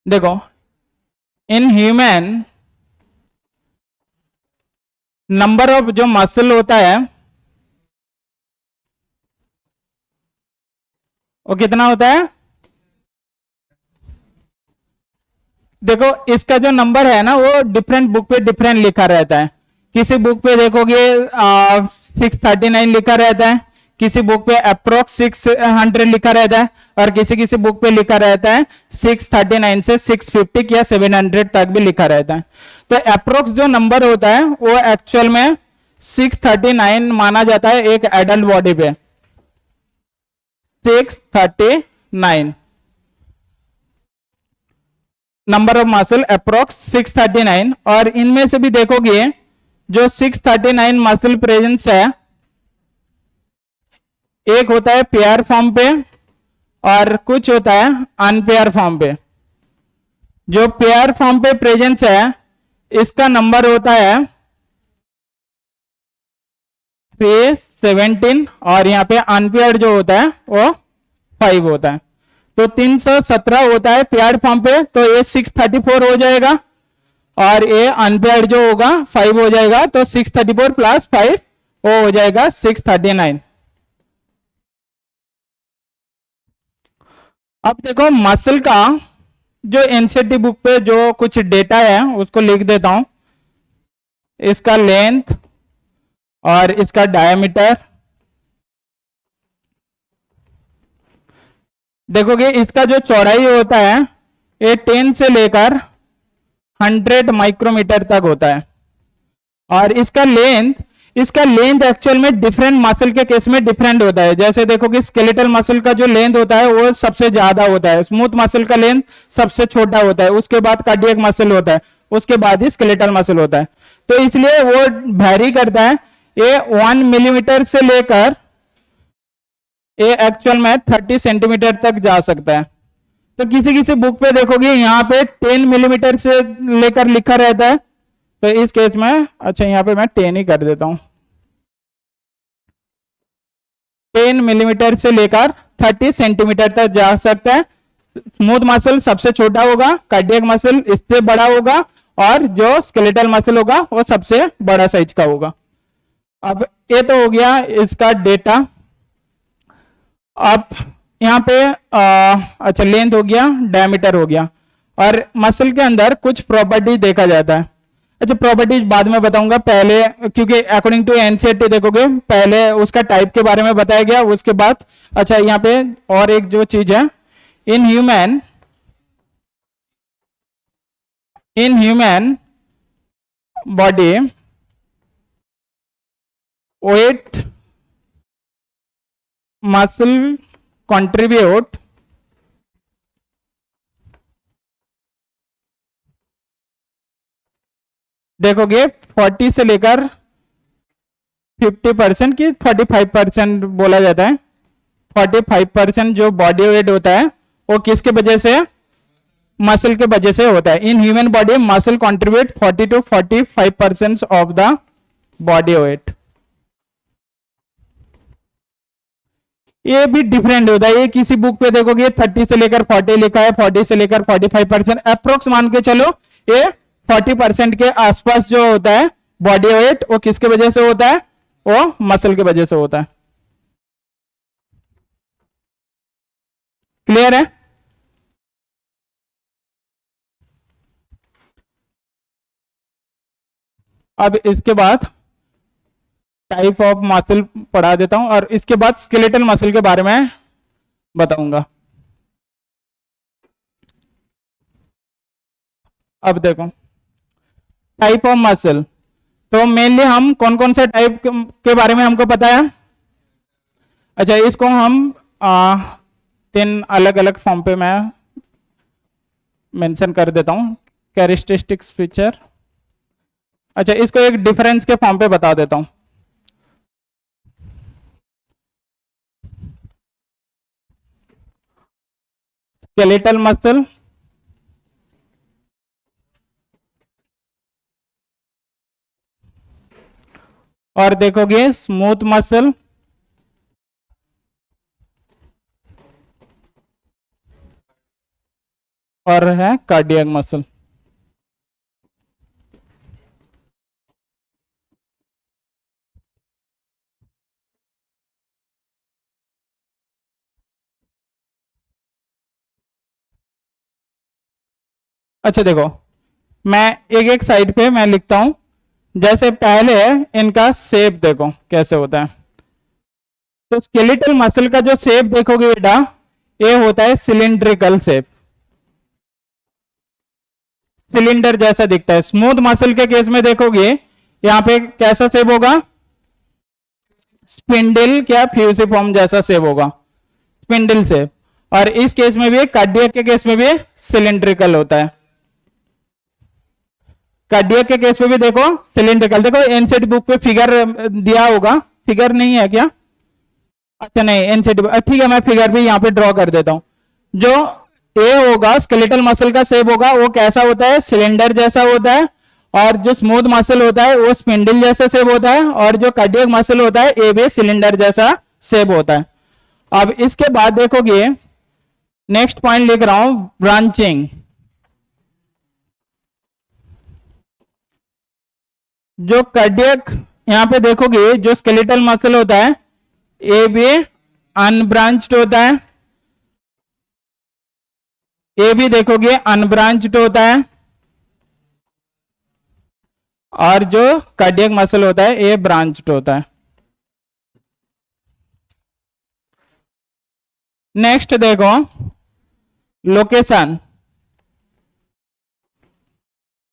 देखो, इन ह्यूमन नंबर ऑफ जो मसल होता है वो कितना होता है। देखो, इसका जो नंबर है ना वो डिफरेंट बुक पे डिफरेंट लिखा रहता है। किसी बुक पे देखोगे 639 लिखा रहता है, किसी बुक पे अप्रोक्स 600 लिखा रहता है, और किसी किसी बुक पे लिखा रहता है 639 से 650 या 700 तक भी लिखा रहता है। तो अप्रोक्स जो नंबर होता है वो एक्चुअल में 639 माना जाता है एक एडल्ट बॉडी पे। 639 नंबर ऑफ मसल अप्रोक्स 639, और इनमें से भी देखोगे जो 639 मसल प्रेजेंस है, एक होता है पेयर फॉर्म पे और कुछ होता है अनपेयर फॉर्म पे। जो पेयर फॉर्म पे प्रेजेंस है इसका नंबर होता है 317, और यहाँ पे अनपेयर जो होता है वो 5 होता है। तो 317 होता है पेयर्ड फॉर्म पे, तो ये 634 हो जाएगा, और ये अनपेयर्ड जो होगा 5 हो जाएगा, तो 634 प्लस 5 वो हो जाएगा 639। अब देखो मसल का जो एनसीईआरटी बुक पे जो कुछ डेटा है उसको लिख देता हूं। इसका लेंथ और इसका डायमीटर, देखोगे इसका जो चौड़ाई होता है ये 10 से लेकर 100 माइक्रोमीटर तक होता है, और इसका लेंथ इसका लेंथ एक्चुअल में डिफरेंट मसल के केस में डिफरेंट होता है। जैसे देखो कि स्केलेटल मसल का जो लेंथ होता है वो सबसे ज्यादा होता है, स्मूथ मसल का लेंथ सबसे छोटा होता है, उसके बाद कार्डियक मसल होता है, उसके बाद ही स्केलेटल मसल होता है। तो इसलिए वो वैरी करता है। ये 1 मिलीमीटर से लेकर ये एक्चुअल में 30 सेंटीमीटर तक जा सकता है। तो किसी किसी बुक पे देखोगे यहाँ पे 10 मिलीमीटर से लेकर लिखा रहता है, तो इस केस में अच्छा यहाँ पे मैं 10 ही कर देता हूं। 10 मिलीमीटर से लेकर 30 सेंटीमीटर तक जा सकता है। स्मूथ मसल सबसे छोटा होगा, कार्डियक मसल इससे बड़ा होगा, और जो स्केलेटल मसल होगा वो सबसे बड़ा साइज का होगा। अब ये तो हो गया इसका डेटा। अब यहाँ पे अच्छा लेंथ हो गया, डायमीटर हो गया, और मसल के अंदर कुछ प्रॉपर्टी देखा जाता है। अच्छा प्रॉपर्टीज बाद में बताऊंगा, पहले क्योंकि अकॉर्डिंग टू एनसीईआरटी देखोगे पहले उसका टाइप के बारे में बताया गया, उसके बाद अच्छा यहाँ पे और एक जो चीज है, in human body weight muscle contribute देखोगे 40 से लेकर 50% की 45% बोला जाता है। 45% जो बॉडी वेट होता है वो किसके वजह से, मसल के वजह से होता है। In human body muscle contribute 40 to 45% of the body weight. ये भी डिफरेंट होता है, ये किसी बुक पे देखोगे 30 से लेकर 40 लिखा है, 40 से लेकर 45%, अप्रोक्स मान के चलो ये 40% के आसपास जो होता है बॉडी वेट वो किसके वजह से होता है, वो मसल के वजह से होता है। क्लियर है? अब इसके बाद टाइप ऑफ मसल पढ़ा देता हूं, और इसके बाद स्केलेटल मसल के बारे में बताऊंगा। अब देखो टाइप ऑफ मसल, तो मेनली हम कौन कौन से टाइप के बारे में हमको पता है। अच्छा इसको हम 3 अलग अलग फॉर्म पे मैं मेंशन कर देता हूं। कैरेक्टरिस्टिक्स फीचर, अच्छा इसको एक डिफरेंस के फॉर्म पे बता देता हूं। स्केलेटल मसल, और देखोगे स्मूथ मसल, और है कार्डियक मसल। अच्छा देखो मैं एक एक साइड पे मैं लिखता हूं। जैसे पहले इनका शेप देखो कैसे होता है। तो स्केलेटल मसल का जो शेप देखोगे बेटा, ये होता है सिलिंड्रिकल शेप, सिलेंडर जैसा दिखता है। स्मूथ मसल के केस में देखोगे यहां पे कैसा शेप होगा, स्पिंडल क्या फ्यूसिफॉर्म जैसा शेप होगा, स्पिंडल शेप। और इस केस में भी, कार्डियक के केस में भी सिलिंड्रिकल होता है। कार्डियक के केस में भी देखो सिलिंड्रिकल। देखो एनसीईआरटी बुक पे फिगर दिया होगा, फिगर नहीं है क्या? अच्छा नहीं एनसीईआरटी, ठीक है मैं फिगर भी यहाँ पे ड्रॉ कर देता हूं। जो ए होगा स्केलेटल मसल का शेप होगा वो कैसा होता है, सिलेंडर जैसा होता है। और जो स्मूथ मसल होता है वो स्पिंडल जैसा शेप होता है, और जो कार्डियक मसल होता है ये भी सिलेंडर जैसा शेप होता है। अब इसके बाद देखोगे नेक्स्ट पॉइंट लिख रहा हूं, ब्रांचिंग। जो कार्डियक यहां पे देखोगे जो स्केलेटल मसल होता है ये भी अनब्रांच्ड होता है, ये भी देखोगे अनब्रांच्ड होता है, और जो कार्डियक मसल होता है ये ब्रांच्ड होता है। नेक्स्ट देखो लोकेशन,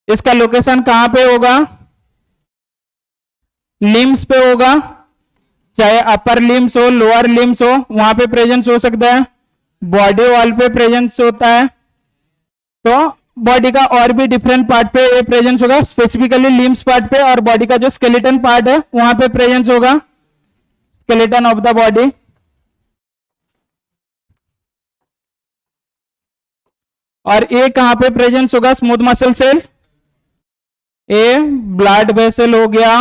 इसका लोकेशन कहां पे होगा, लिम्स पे होगा, चाहे अपर लिम्स हो लोअर लिम्स हो, वहां पे प्रेजेंस हो सकता है। बॉडी वॉल पे प्रेजेंस होता है, तो बॉडी का और भी डिफरेंट पार्ट पे ये प्रेजेंस होगा, स्पेसिफिकली लिम्स पार्ट पे, और बॉडी का जो स्केलेटन पार्ट है वहां पे प्रेजेंस होगा, स्केलेटन ऑफ द बॉडी। और ए कहां पे प्रेजेंस होगा, स्मूथ मसल सेल, ए ब्लड वेसल हो गया,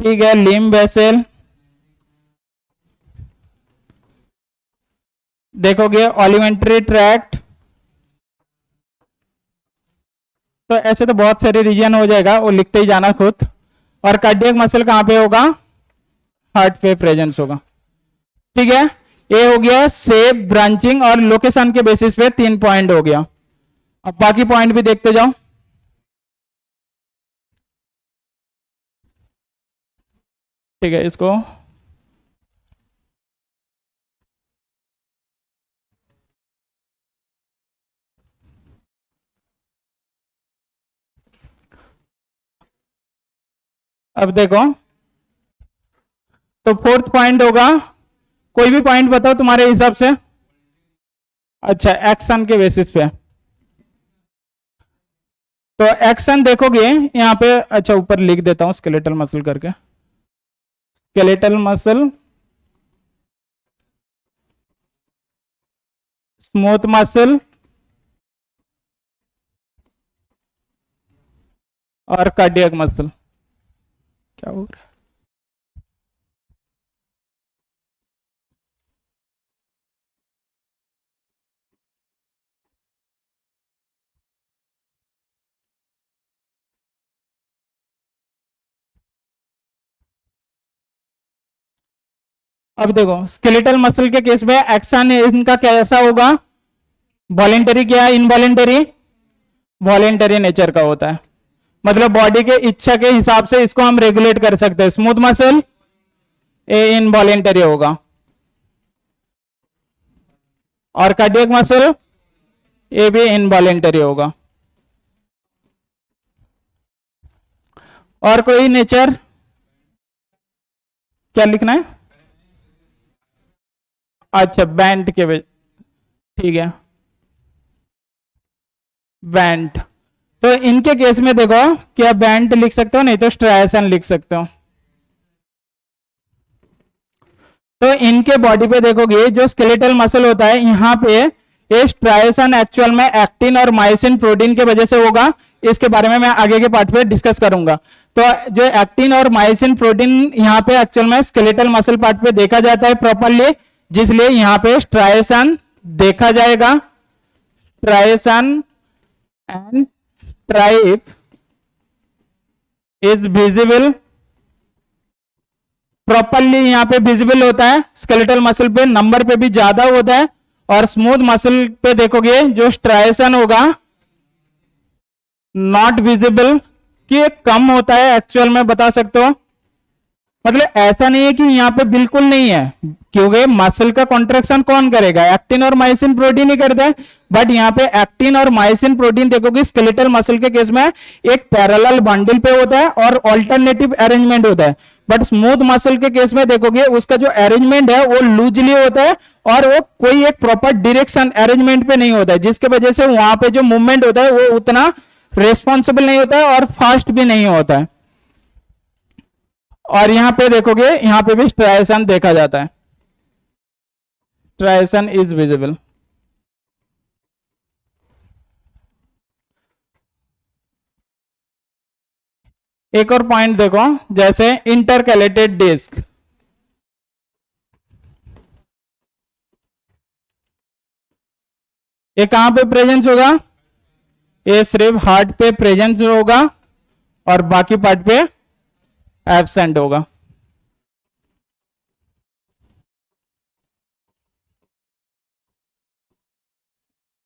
ठीक है, लिम्ब वेसल, देखोगे ऑलिमेंट्री ट्रैक्ट, तो ऐसे तो बहुत सारे रीजन हो जाएगा, वो लिखते ही जाना खुद। और कार्डियक मसल कहां पे होगा, हार्ट पे प्रेजेंस होगा, ठीक है। ये हो गया शेप, ब्रांचिंग और लोकेशन के बेसिस पे 3 पॉइंट हो गया। अब बाकी पॉइंट भी देखते जाओ। ठीक है, इसको अब देखो, तो 4th पॉइंट होगा, कोई भी पॉइंट बताओ तुम्हारे हिसाब से। अच्छा, एक्शन के बेसिस पे, तो एक्शन देखोगे यहां पे, अच्छा ऊपर लिख देता हूं स्केलेटल मसल करके, स्केलेटल मसल, स्मूथ मसल और कार्डियक मसल। क्या हो रहा है, अब देखो स्केलेटल मसल के केस में एक्शन इनका कैसा होगा, वॉलेंटरी क्या है, इनवॉलेंटरी, वॉलेंटरी नेचर का होता है, मतलब बॉडी के इच्छा के हिसाब से इसको हम रेगुलेट कर सकते हैं। स्मूथ मसल ए इनवॉलेंटरी होगा, और कार्डियक मसल ए भी इनवॉलेंटरी होगा। और कोई नेचर, क्या लिखना है, अच्छा बैंड के, ठीक है, बैंड, तो इनके केस में देखो क्या बैंड लिख सकते हो, नहीं तो स्ट्राइएशन लिख सकते हो। तो इनके बॉडी पे देखोगे जो स्केलेटल मसल होता है, यहां पे ये स्ट्राइएशन एक्चुअल में एक्टिन और मायोसिन प्रोटीन के वजह से होगा, इसके बारे में मैं आगे के पार्ट पे डिस्कस करूंगा। तो जो एक्टिन और मायोसिन प्रोटीन यहाँ पे एक्चुअल में स्केलेटल मसल पार्ट पे देखा जाता है प्रॉपरली, जिसलिए यहाँ पे स्ट्राइएशन देखा जाएगा, striation and stripe is visible, properly यहाँ पे विजिबल होता है, स्केलेटल मसल पे नंबर पे भी ज्यादा होता है, और स्मूथ मसल पे देखोगे जो स्ट्राइएशन होगा नॉट विजिबल, कि कम होता है एक्चुअल में, बता सकते हो, मतलब ऐसा नहीं है कि यहाँ पे बिल्कुल नहीं है, क्योंकि मसल का कॉन्ट्रैक्शन कौन करेगा, एक्टिन और मायोसिन प्रोटीन ही करता है, बट यहाँ पे एक्टिन और मायोसिन प्रोटीन देखोगे स्केलेटल मसल के केस में एक पैरेलल बंडल पे होता है और ऑल्टरनेटिव अरेंजमेंट होता है, बट स्मूथ मसल के केस में देखोगे उसका जो अरेंजमेंट है वो लूजली होता है, और वो कोई एक प्रॉपर डायरेक्शन अरेंजमेंट पे नहीं होता है, जिसके वजह से वहां पे जो मूवमेंट होता है वो उतना रेस्पॉन्सिबल नहीं होता है और फास्ट भी नहीं होता है। और यहां पे देखोगे यहां पे भी स्ट्राइएशन देखा जाता है, स्ट्राइएशन इज विजिबल। एक और पॉइंट देखो, जैसे इंटरकैलेटेड डिस्क, ये कहां पे प्रेजेंस होगा, ये सिर्फ हार्ट पे प्रेजेंस होगा और बाकी पार्ट पे एब्सेंट होगा।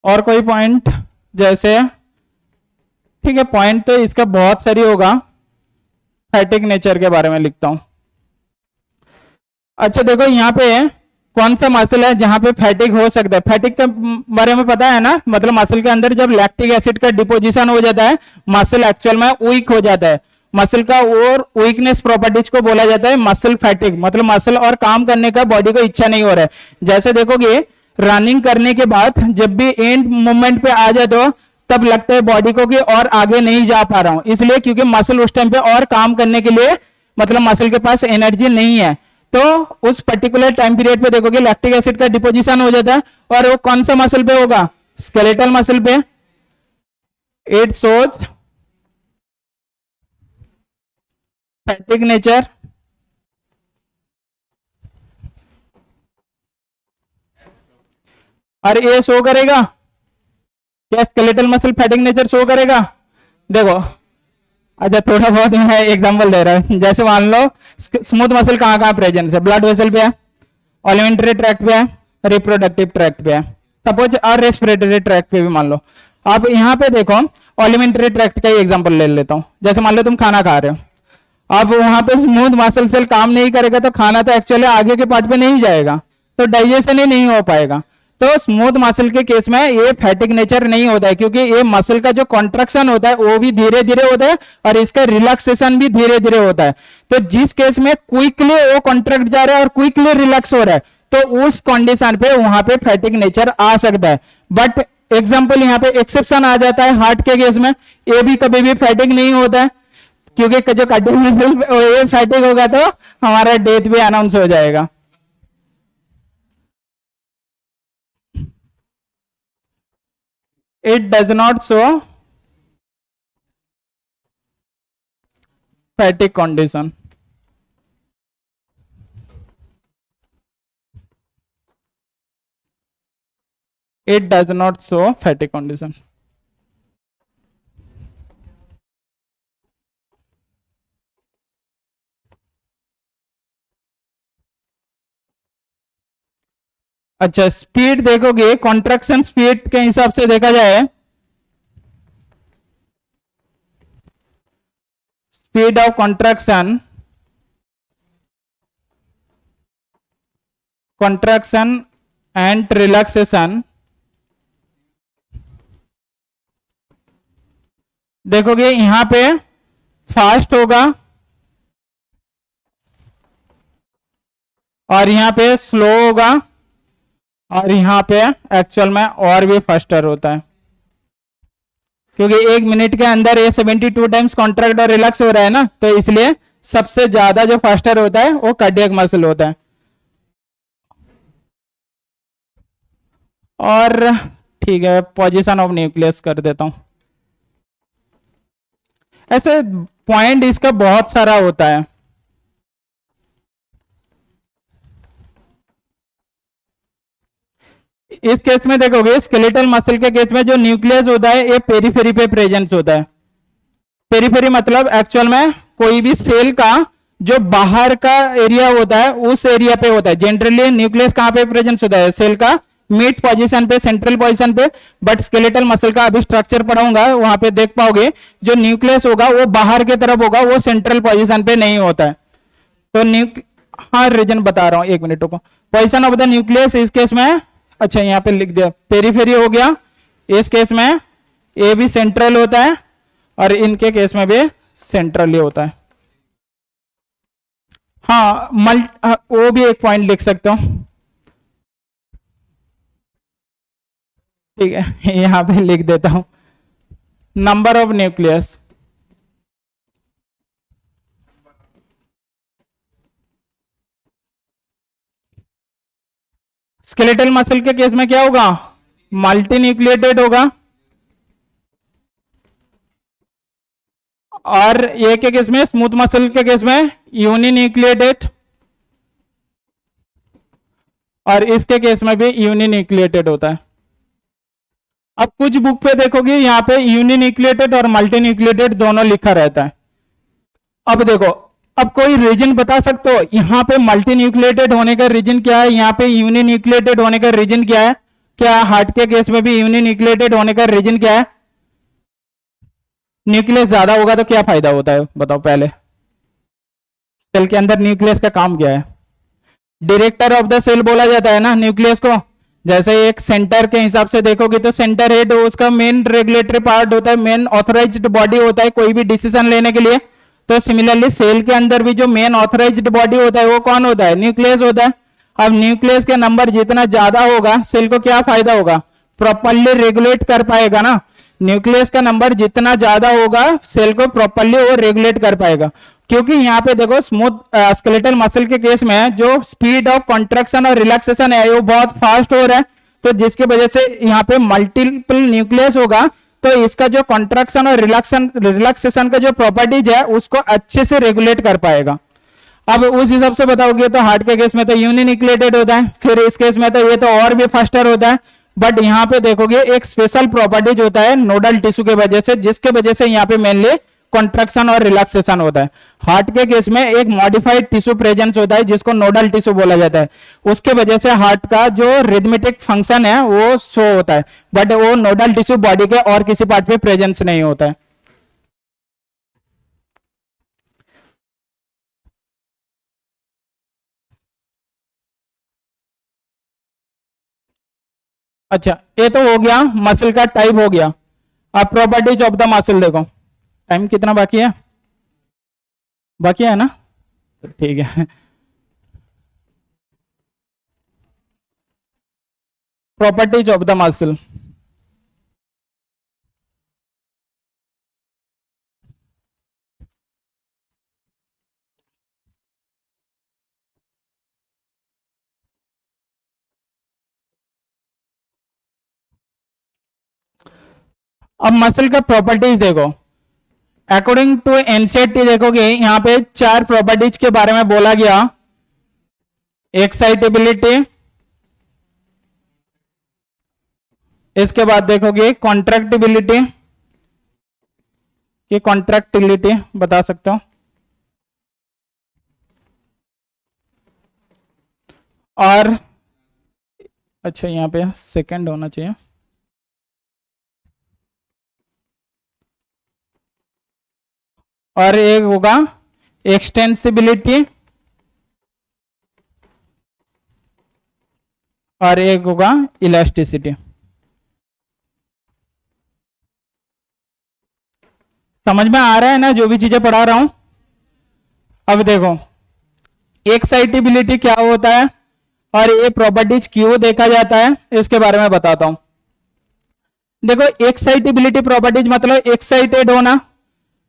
और कोई पॉइंट, जैसे, ठीक है, पॉइंट तो इसका बहुत सारी होगा, फैटिक नेचर के बारे में लिखता हूं। अच्छा देखो यहां पे कौन सा मसल है जहां पे फैटिक हो सकता है, फैटिक के बारे में पता है ना, मतलब मसल के अंदर जब लैक्टिक एसिड का डिपोजिशन हो जाता है, मसल एक्चुअल में वीक हो जाता है, मसल का और वीकनेस प्रॉपर्टीज को बोला जाता है मसल फैटिग, मतलब मसल और काम करने का बॉडी को इच्छा नहीं हो रहा है। जैसे देखोगे रनिंग करने के बाद जब भी एंड मोमेंट पे आ जाए तो तब लगता है बॉडी को कि और आगे नहीं जा पा रहा हूं, इसलिए क्योंकि मसल उस टाइम पे और काम करने के लिए मतलब मसल के पास एनर्जी नहीं है। तो उस पर्टिकुलर टाइम पीरियड पे देखोगे लैक्टिक एसिड का डिपोजिशन हो जाता है, और वो कौन सा मसल पे होगा? स्केलेटल मसल पे। इट शोज फैटिग नेचर और ये शो करेगा क्या? Skeletal muscle fatigue nature show करेगा। देखो अच्छा थोड़ा बहुत मैं एग्जांपल दे रहा हूं, जैसे मान लो स्मूथ मसल कहां कहां प्रेजेंस है? ब्लड वेसल पे है, ऑलिमेंट्री ट्रैक्ट पे है, रिप्रोडक्टिव ट्रैक्ट पे है, सपोज, और रेस्पिरेटरी ट्रैक्ट पे भी मान लो। अब यहाँ पे देखो ऑलिमेंट्री ट्रैक्ट का ही एग्जांपल ले लेता हूं। जैसे मान लो तुम खाना खा रहे हो, अब वहां पे स्मूथ मसल सेल काम नहीं करेगा तो खाना तो एक्चुअली आगे के पार्ट पे नहीं जाएगा, तो डाइजेशन ही नहीं हो पाएगा। तो स्मूथ मसल के केस में ये फैटिक नेचर नहीं होता है, क्योंकि ये मसल का जो कॉन्ट्रैक्शन होता है वो भी धीरे धीरे होता है और इसका रिलैक्सेशन भी धीरे धीरे होता है। तो जिस केस में क्विकली वो कॉन्ट्रैक्ट जा रहा है और क्विकली रिलैक्स हो रहा है, तो उस कंडीशन पे वहां पे फैटिक नेचर आ सकता है। बट एग्जांपल यहाँ पे एक्सेप्शन आ जाता है हार्ट के केस में, ये भी कभी भी फैटिक नहीं होता है, क्योंकि जो कार्डियक मसल फैटिक होगा तो हमारा डेथ भी अनाउंस हो जाएगा। It does not show fatigue condition. It does not show fatigue condition. अच्छा स्पीड देखोगे, कॉन्ट्रैक्शन स्पीड के हिसाब से देखा जाए, speed of contraction, contraction and relaxation, देखोगे यहां पे फास्ट होगा और यहां पे स्लो होगा और यहां पे एक्चुअल में और भी फास्टर होता है, क्योंकि एक मिनट के अंदर ये 72 टाइम्स कॉन्ट्रैक्ट और रिलैक्स हो रहा है ना, तो इसलिए सबसे ज्यादा जो फास्टर होता है वो कार्डियक मसल होता है। और ठीक है पोजीशन ऑफ न्यूक्लियस कर देता हूं। ऐसे पॉइंट इसका बहुत सारा होता है। इस केस में देखोगे स्केलेटल मसल के केस में जो न्यूक्लियस होता है ये पेरीफेरी पे प्रेजेंस होता है। पेरीफेरी मतलब एक्चुअल में कोई भी सेल का जो बाहर का एरिया होता है उस एरिया पे होता है। जनरली न्यूक्लियस कहां पे प्रेजेंस होता है? सेल का मिड पोजीशन पे, सेंट्रल पोजीशन पे। बट स्केलेटल मसल का अभी स्ट्रक्चर पढ़ाऊंगा, वहां पे देख पाओगे जो न्यूक्लियस होगा वो बाहर की तरफ होगा, वो सेंट्रल पोजीशन पे नहीं होता है। तो हाँ रीजन बता रहा हूं, एक मिनट को। पोजीशन ऑफ द न्यूक्लियस इस केस में, अच्छा यहाँ पे लिख दिया पेरीफेरी हो गया, इस केस में ए भी सेंट्रल होता है और इनके केस में भी सेंट्रल ही होता है। हाँ वो भी एक पॉइंट लिख सकते हो, ठीक है यहां पे लिख देता हूं number of nucleus. Skeletal muscle के केस में क्या होगा? मल्टी न्यूक्लिएटेड होगा, और ये के केस में, स्मूथ मसल के केस में यूनि न्यूक्लिएटेड, और इसके केस में भी यूनि न्यूक्लिएटेड होता है। अब कुछ बुक पे देखोगे यहाँ पे यूनि न्यूक्लिएटेड और मल्टी न्यूक्लिएटेड दोनों लिखा रहता है। अब देखो, अब कोई रीजन बता सकते हो यहाँ पे मल्टी न्यूक्लिएटेड होने का रीजन क्या है, यहाँ पे यूनि न्यूक्लिएटेड होने का रीजन क्या है? क्या हार्ट के केस में भी यूनि न्यूक्लिएटेड होने का रीजन क्या है? न्यूक्लियस ज्यादा होगा तो क्या फायदा होता है बताओ पहले? सेल के अंदर न्यूक्लियस का काम क्या है? डायरेक्टर ऑफ द सेल बोला जाता है ना न्यूक्लियस को। जैसे एक सेंटर के हिसाब से देखोगे तो सेंटर हेड उसका मेन रेगुलेटरी पार्ट होता है, मेन ऑथराइज्ड बॉडी होता है कोई भी डिसीजन लेने के लिए। तो सिमिलरली सेल के अंदर भी जो मेन ऑथराइज्ड बॉडी होता है वो कौन होता है? न्यूक्लियस होता है। अब न्यूक्लियस के नंबर जितना ज्यादा होगा सेल को क्या फायदा होगा? प्रॉपरली रेगुलेट कर पाएगा ना। न्यूक्लियस का नंबर जितना ज्यादा होगा सेल को प्रॉपरली वो रेगुलेट कर पाएगा, क्योंकि यहाँ पे देखो स्मूथ स्केलेटल मसल के केस में जो स्पीड ऑफ कॉन्ट्रैक्शन और रिलैक्सेशन है वो बहुत फास्ट हो रहा है, तो जिसकी वजह से यहाँ पे मल्टीपल न्यूक्लियस होगा, तो इसका जो कॉन्ट्रैक्शन और रिलैक्सेशन का जो प्रॉपर्टीज है उसको अच्छे से रेगुलेट कर पाएगा। अब उस हिसाब से बताओगे तो हार्ट के केस में तो यूनिन्यूक्लिएटेड होता है, फिर इस केस में तो ये तो और भी फास्टर होता है, बट यहाँ पे देखोगे एक स्पेशल प्रॉपर्टीज होता है नोडल टिश्यू के वजह से, जिसके वजह से यहाँ पे मेनली कॉन्ट्रैक्शन और रिलैक्सेशन होता है। हार्ट के केस में एक मॉडिफाइड टिश्यू प्रेजेंस होता है जिसको नोडल टिश्यू बोला जाता है, उसके वजह से हार्ट का जो रिदमेटिक फंक्शन है वो शो होता है, बट वो नोडल टिश्यू बॉडी के और किसी पार्ट पे प्रेजेंस नहीं होता है। अच्छा, ये तो हो गया मसल का टाइप हो गया। अब प्रॉपर्टीज ऑफ द मसल देखो। टाइम कितना बाकी है? बाकी है ना? तो ठीक है। Properties of the muscle. अब मसल का प्रॉपर्टीज देखो, अकॉर्डिंग टू एनसीईआरटी देखोगे यहां पे 4 प्रॉपर्टीज के बारे में बोला गया। एक्साइटेबिलिटी, इसके बाद देखोगे कॉन्ट्रैक्टिबिलिटी, कि कॉन्ट्रैक्टिबिलिटी बता सकते हो, और अच्छा यहां पे सेकंड होना चाहिए, और एक होगा एक्सटेंसिबिलिटी, और एक होगा इलास्टिसिटी। समझ में आ रहा है ना जो भी चीजें पढ़ा रहा हूं? अब देखो एक्साइटेबिलिटी क्या होता है और ये प्रॉपर्टीज क्यों देखा जाता है इसके बारे में बताता हूं। देखो एक्साइटेबिलिटी प्रॉपर्टीज मतलब एक्साइटेड होना।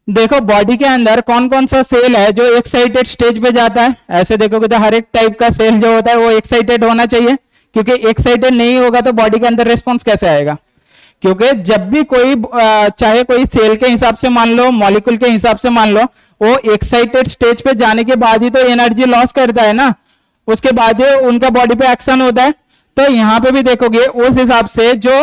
देखो बॉडी के अंदर कौन कौन सा सेल है जो एक्साइटेड स्टेज पे जाता है? ऐसे देखोगे तो हर एक टाइप का सेल जो होता है वो एक्साइटेड होना चाहिए, क्योंकि एक्साइटेड नहीं होगा तो बॉडी के अंदर रिस्पॉन्स कैसे आएगा? क्योंकि जब भी कोई चाहे कोई सेल के हिसाब से मान लो, मॉलिक्यूल के हिसाब से मान लो, वो एक्साइटेड स्टेज पे जाने के बाद ही तो एनर्जी लॉस करता है ना, उसके बाद ही उनका बॉडी पे एक्शन होता है। तो यहाँ पे भी देखोगे उस हिसाब से जो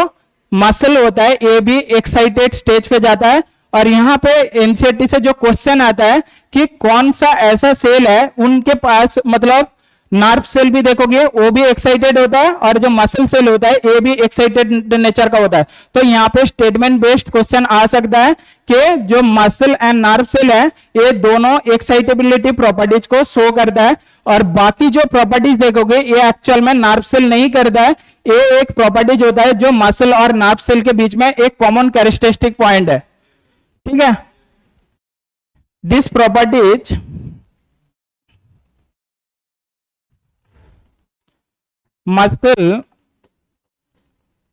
मसल होता है ये भी एक्साइटेड स्टेज पे जाता है। और यहाँ पे एनसीईआरटी से जो क्वेश्चन आता है कि कौन सा ऐसा सेल है उनके पास, मतलब नर्व सेल भी देखोगे वो भी एक्साइटेड होता है, और जो मसल सेल होता है ये भी एक्साइटेड नेचर का होता है। तो यहाँ पे स्टेटमेंट बेस्ड क्वेश्चन आ सकता है कि जो मसल एंड नर्व सेल है ये दोनों एक्साइटेबिलिटी प्रॉपर्टीज को शो करता है, और बाकी जो प्रॉपर्टीज देखोगे ये एक्चुअल में नर्व सेल नहीं करता है। ये एक प्रॉपर्टीज होता है जो मसल और नर्व सेल के बीच में एक कॉमन कैरेक्टरिस्टिक पॉइंट है, ठीक है। This properties muscle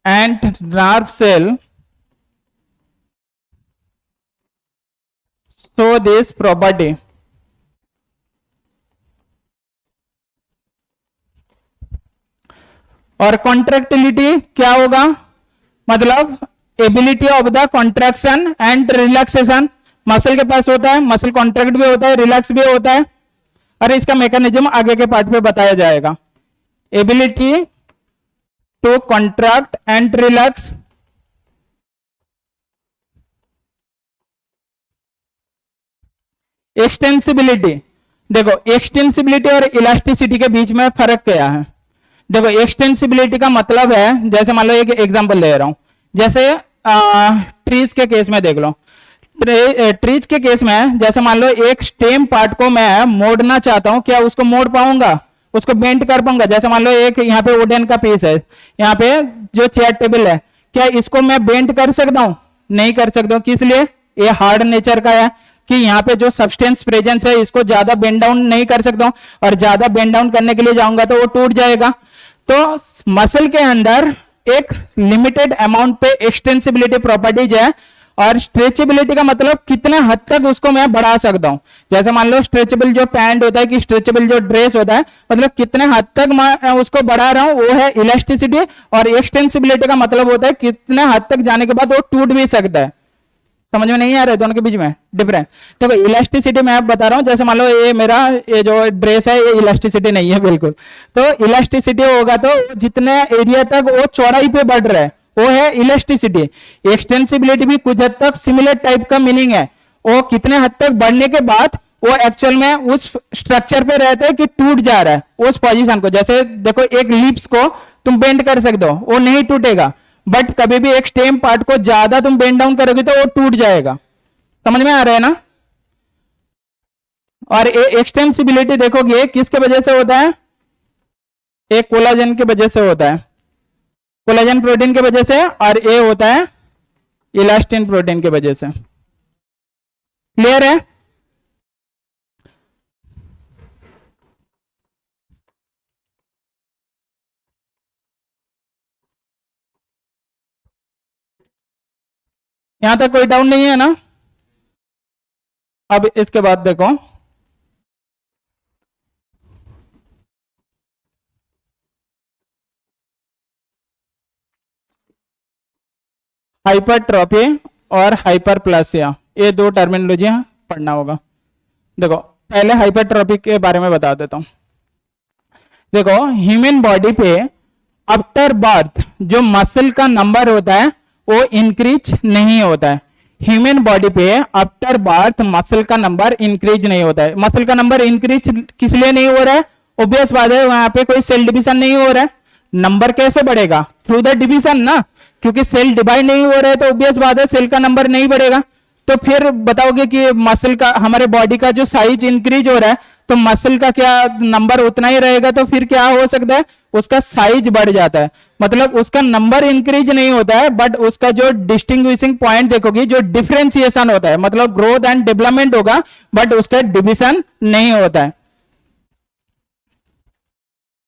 and nerve cell show this property। और कॉन्ट्रैक्टिलिटी क्या होगा? मतलब ability of the contraction and relaxation. Muscle के पास होता है, मसल कॉन्ट्रैक्ट भी होता है, रिलैक्स भी होता है, और इसका मैकेनिज्म आगे के पार्ट में बताया जाएगा। Ability to contract and relax, extensibility. देखो एक्सटेंसिबिलिटी और इलास्टिसिटी के बीच में फर्क क्या है? देखो एक्सटेंसिबिलिटी का मतलब है, जैसे मान लो एक एग्जांपल ले रहा हूं, जैसे ट्रीज के केस में देख लो। ट्रीज के केस में जैसे मान लो एक स्टेम पार्ट को मैं मोड़ना चाहता हूं, क्या उसको मोड़ पाऊंगा? उसको बेंड कर पाऊंगा? जैसे मान लो एक यहाँ पे वुडन का पीस है, यहाँ पे जो चेयर टेबल है, क्या इसको मैं बेंड कर सकता हूं? नहीं कर सकता हूं। किस लिए? ये हार्ड नेचर का है। कि यहाँ पे जो सब्सटेंस प्रेजेंस है इसको ज्यादा बेंड डाउन नहीं कर सकता हूं, और ज्यादा बेंड डाउन करने के लिए जाऊंगा तो वो टूट जाएगा। तो मसल के अंदर एक लिमिटेड अमाउंट पे एक्सटेंसिबिलिटी प्रॉपर्टीज है, और स्ट्रेचेबिलिटी का मतलब कितने हद तक उसको मैं बढ़ा सकता हूं। जैसे मान लो स्ट्रेचेबल जो पैंट होता है कि स्ट्रेचेबल जो ड्रेस होता है, मतलब कितने हद तक मैं उसको बढ़ा रहा हूं, वो है इलास्टिसिटी। और एक्सटेंसिबिलिटी का मतलब होता है कितने हद तक जाने के बाद वो टूट भी सकता है। समझ में नहीं आ रहा है दोनों के बीच में डिफरेंस? तो इलास्टिसिटी मैं बता रहा हूं, जैसे मान लो ये मेरा ये जो ड्रेस है ये इलास्टिसिटी नहीं है बिल्कुल। तो इलास्टिसिटी होगा तो जितने एरिया तक वो चौड़ाई पे बढ़ रहा है वो है इलास्टिसिटी। एक्सटेंसिबिलिटी भी कुछ हद तक सिमिलर टाइप का मीनिंग है, वो कितने हद तक बढ़ने के बाद वो एक्चुअल में उस स्ट्रक्चर पे रहता है कि टूट जा रहा है उस पोजीशन को। जैसे देखो एक लिप्स को तुम बेंड कर सकते हो, वो नहीं टूटेगा, बट कभी भी एक स्टेम पार्ट को ज्यादा तुम बेंड डाउन करोगे तो वो टूट जाएगा। समझ में आ रहा है ना? और एक्सटेंसिबिलिटी देखोगे किसके वजह से होता है? एक कोलाजन के वजह से होता है, कोलाजन प्रोटीन के वजह से, और ये होता है इलास्टिन प्रोटीन के वजह से। क्लियर है? यहां तक कोई डाउट नहीं है ना? अब इसके बाद देखो, हाइपरट्रॉफी और हाइपरप्लासिया, ये दो टर्मिनोलॉजी पढ़ना होगा। देखो पहले हाइपरट्रॉफी के बारे में बता देता हूं। देखो ह्यूमन बॉडी पे आफ्टर बर्थ जो मसल का नंबर होता है वो इंक्रीज नहीं होता है। ह्यूमन बॉडी पे आफ्टर बर्थ मसल का नंबर इंक्रीज नहीं होता है। मसल का नंबर इंक्रीज किस लिए नहीं हो रहा है? ऑब्वियस बात है, वहां पे कोई सेल डिवीजन नहीं हो रहा है। नंबर कैसे बढ़ेगा? थ्रू द डिवीजन ना, क्योंकि सेल डिवाइड नहीं हो रहा है तो ऑब्वियस बात है सेल का नंबर नहीं बढ़ेगा। तो फिर बताओगे कि मसल का, हमारे बॉडी का जो साइज इंक्रीज हो रहा है तो मसल का क्या नंबर उतना ही रहेगा? तो फिर क्या हो सकता है? उसका साइज बढ़ जाता है, मतलब उसका नंबर इंक्रीज नहीं होता है, बट उसका जो डिस्टिंग्विशिंग पॉइंट देखोगे, जो डिफरेंशिएशन होता है, मतलब ग्रोथ एंड डेवलपमेंट होगा, बट उसका डिविजन नहीं होता है।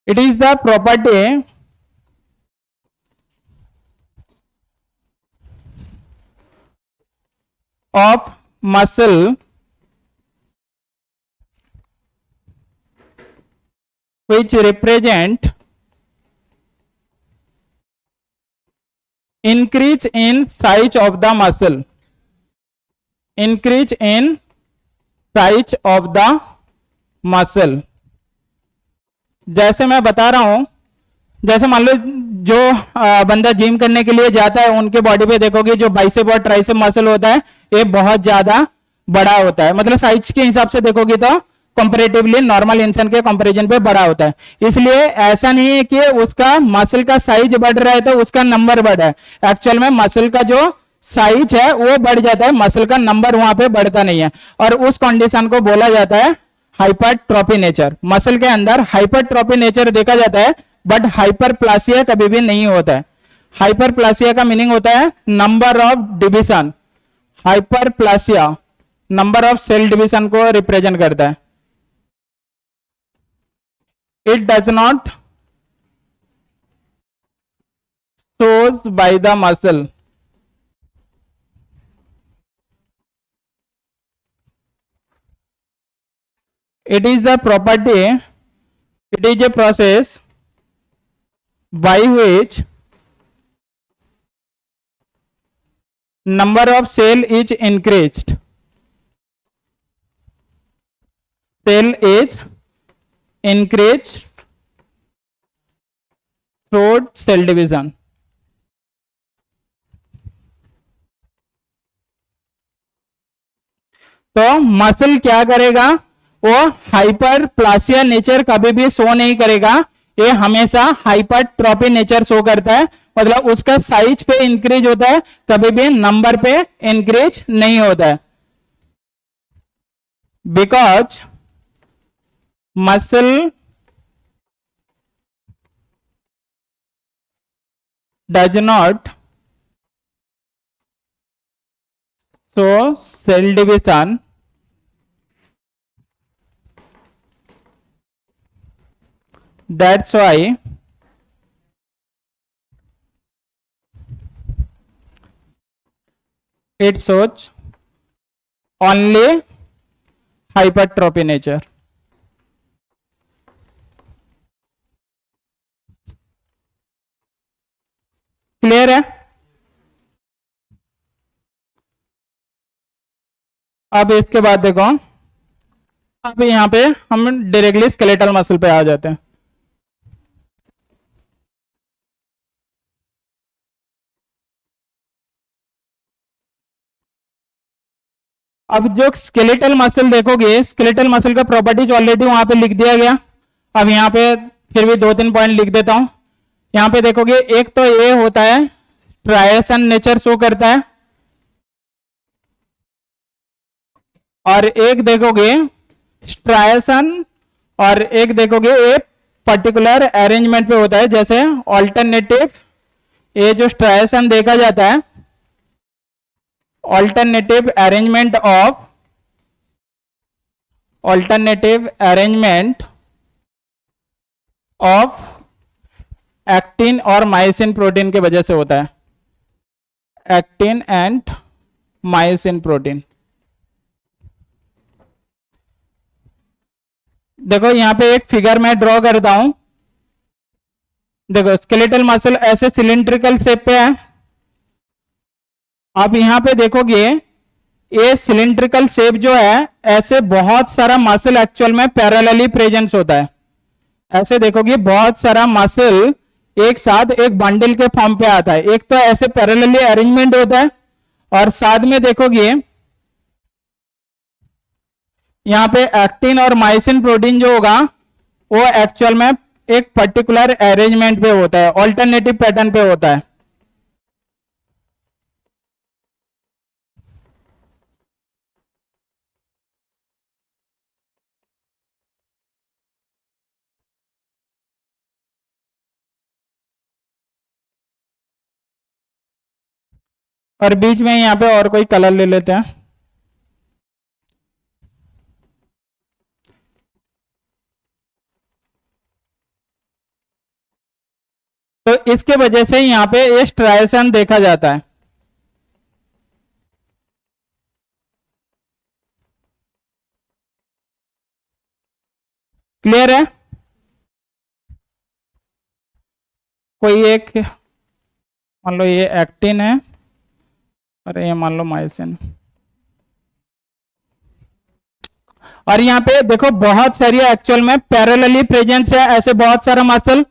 It is the property of muscle which represent increase in size of the muscle, increase in size of the muscle। जैसे मैं बता रहा हूं, जैसे मान लो जो बंदा जिम करने के लिए जाता है उनके बॉडी पे देखोगे जो बाइसेप और ट्राइसेप मसल होता है ये बहुत ज्यादा बड़ा होता है, मतलब साइज के हिसाब से देखोगे तो कंपैरेटिवली नॉर्मल इंसान के कंपैरिजन पे बड़ा होता है। इसलिए ऐसा नहीं है कि उसका मसल का साइज बढ़ रहा है तो उसका नंबर बढ़ रहा है। एक्चुअल में मसल का जो साइज है वो बढ़ जाता है, मसल का नंबर वहां पे बढ़ता नहीं है, और उस कंडीशन को बोला जाता है हाइपरट्रॉफी नेचर। मसल के अंदर हाइपरट्रॉफी नेचर देखा जाता है, बट हाइपरप्लासिया कभी भी नहीं होता है। हाइपरप्लासिया का मीनिंग होता है number of division. Hyperplasia number of cell division को रिप्रेजेंट करता है। It does not shows by the muscle. It is the property, it is a process by which number of cell is increased. Cell is increased through cell division. तो muscle क्या करेगा? वो hyperplasia nature कभी भी show नहीं करेगा, ये हमेशा हाइपरट्रॉफी नेचर शो करता है, मतलब उसका साइज पे इंक्रीज होता है, कभी भी नंबर पे इंक्रीज नहीं होता है। Because muscle does not show cell division that's why it shows only hypertrophy nature. Clear है? अब इसके बाद देखो, अब यहां पे हम डायरेक्टली स्केलेटल मसल पे आ जाते हैं। अब जो स्केलेटल मसल देखोगे, स्केलेटल मसल का प्रॉपर्टीज ऑलरेडी वहां पे लिख दिया गया। अब यहां पे फिर भी 2-3 पॉइंट लिख देता हूं। यहां पे देखोगे, एक तो ये होता है स्ट्राइएशन नेचर शो करता है, और एक देखोगे स्ट्राइएशन, और एक देखोगे एक पर्टिकुलर अरेंजमेंट पे होता है। जैसे ऑल्टरनेटिव, ये जो स्ट्राइएशन देखा जाता है, alternative arrangement of एक्टिन और मायोसिन प्रोटीन के वजह से होता है। Actin and myosin protein. देखो यहां पे एक फिगर मैं ड्रॉ करता हूं। देखो स्केलेटल मसल ऐसे सिलिंड्रिकल शेप पे है। अब यहां पे देखोगे, ये सिलिंड्रिकल शेप जो है, ऐसे बहुत सारा मसल एक्चुअल में पैरेलली प्रेजेंस होता है। ऐसे देखोगे बहुत सारा मसल एक साथ एक बंडल के फॉर्म पे आता है। एक तो ऐसे पैरेलली अरेंजमेंट होता है, और साथ में देखोगे यहां पे एक्टिन और मायोसिन प्रोटीन जो होगा वो एक्चुअल में एक पर्टिकुलर अरेंजमेंट पे होता है, ऑल्टरनेटिव पैटर्न पे होता है। और बीच में यहां पे और कोई कलर ले लेते हैं। तो इसके वजह से यहां पे ये स्ट्राइएशन देखा जाता है। क्लियर है? कोई एक, मान लो ये एक्टिन है और ये मान लो मायोसिन, और यहां पे देखो बहुत सारी एक्चुअल में पैरेलली प्रेजेंस है, ऐसे बहुत सारा मसल।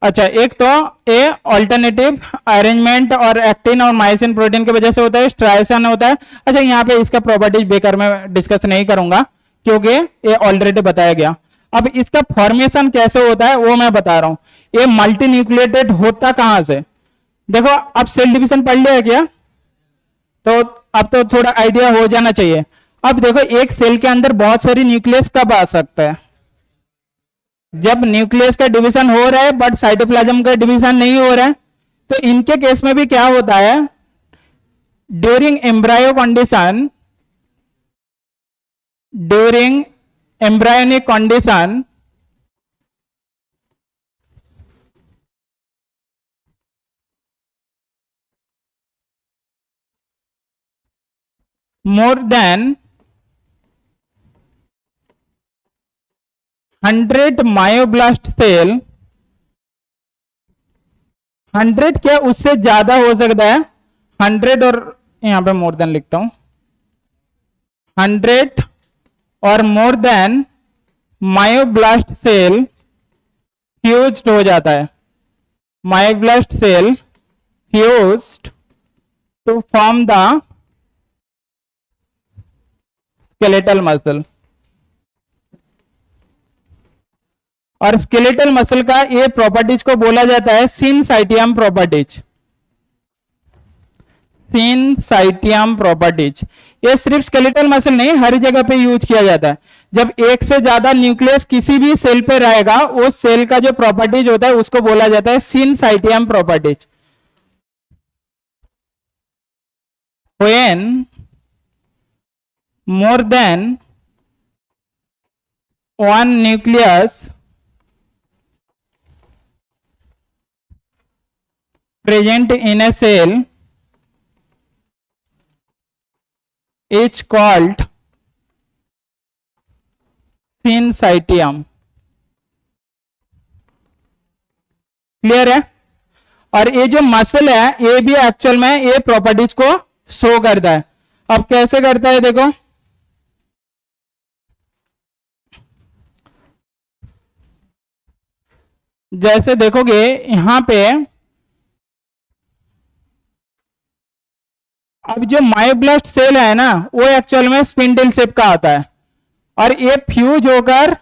अच्छा, एक तो ये ऑल्टरनेटिव अरेंजमेंट और एक्टिन और मायोसिन प्रोटीन की वजह से होता है, स्ट्राइएशन होता है। अच्छा, यहाँ पे इसका प्रॉपर्टीज बेकार में डिस्कस नहीं करूंगा क्योंकि ये ऑलरेडी बताया गया। अब इसका फॉर्मेशन कैसे होता है वो मैं बता रहा हूं। ये मल्टी न्यूक्लिएटेड होता कहां से? देखो, अब सेल डिवीजन पढ़ लिया क्या? तो अब तो थोड़ा आइडिया हो जाना चाहिए। अब देखो, एक सेल के अंदर बहुत सारी न्यूक्लियस कब आ सकता है? जब न्यूक्लियस का डिवीजन हो रहा है बट साइटोप्लाज्म का डिवीजन नहीं हो रहा है। तो इनके केस में भी क्या होता है, during embryo condition, during embryonic condition, more than 100 myoblast cell, 100 क्या उससे ज्यादा हो सकता है, 100 और यहां पे मोर देन लिखता हूं, 100 और more than myoblast cell fused हो जाता है। Myoblast cell fused to form the skeletal muscle. और स्केलेटल मसल का ये प्रॉपर्टीज को बोला जाता है सिनसाइटियम प्रॉपर्टीज। सिनसाइटियम प्रॉपर्टीज, ये सिर्फ स्केलेटल मसल नहीं, हर जगह पे यूज किया जाता है। जब एक से ज्यादा न्यूक्लियस किसी भी सेल पे रहेगा, उस सेल का जो प्रॉपर्टीज होता है उसको बोला जाता है syncytium properties. When more than one nucleus present in a cell is called syncytium. Clear है? और ये जो मसल है ये भी एक्चुअल में ये प्रॉपर्टीज को शो करता है. अब कैसे करता है देखो, जैसे देखोगे यहां पे अब जो मायोब्लास्ट सेल है ना वो एक्चुअल में स्पिंडल शेप का आता है और ये फ्यूज होकर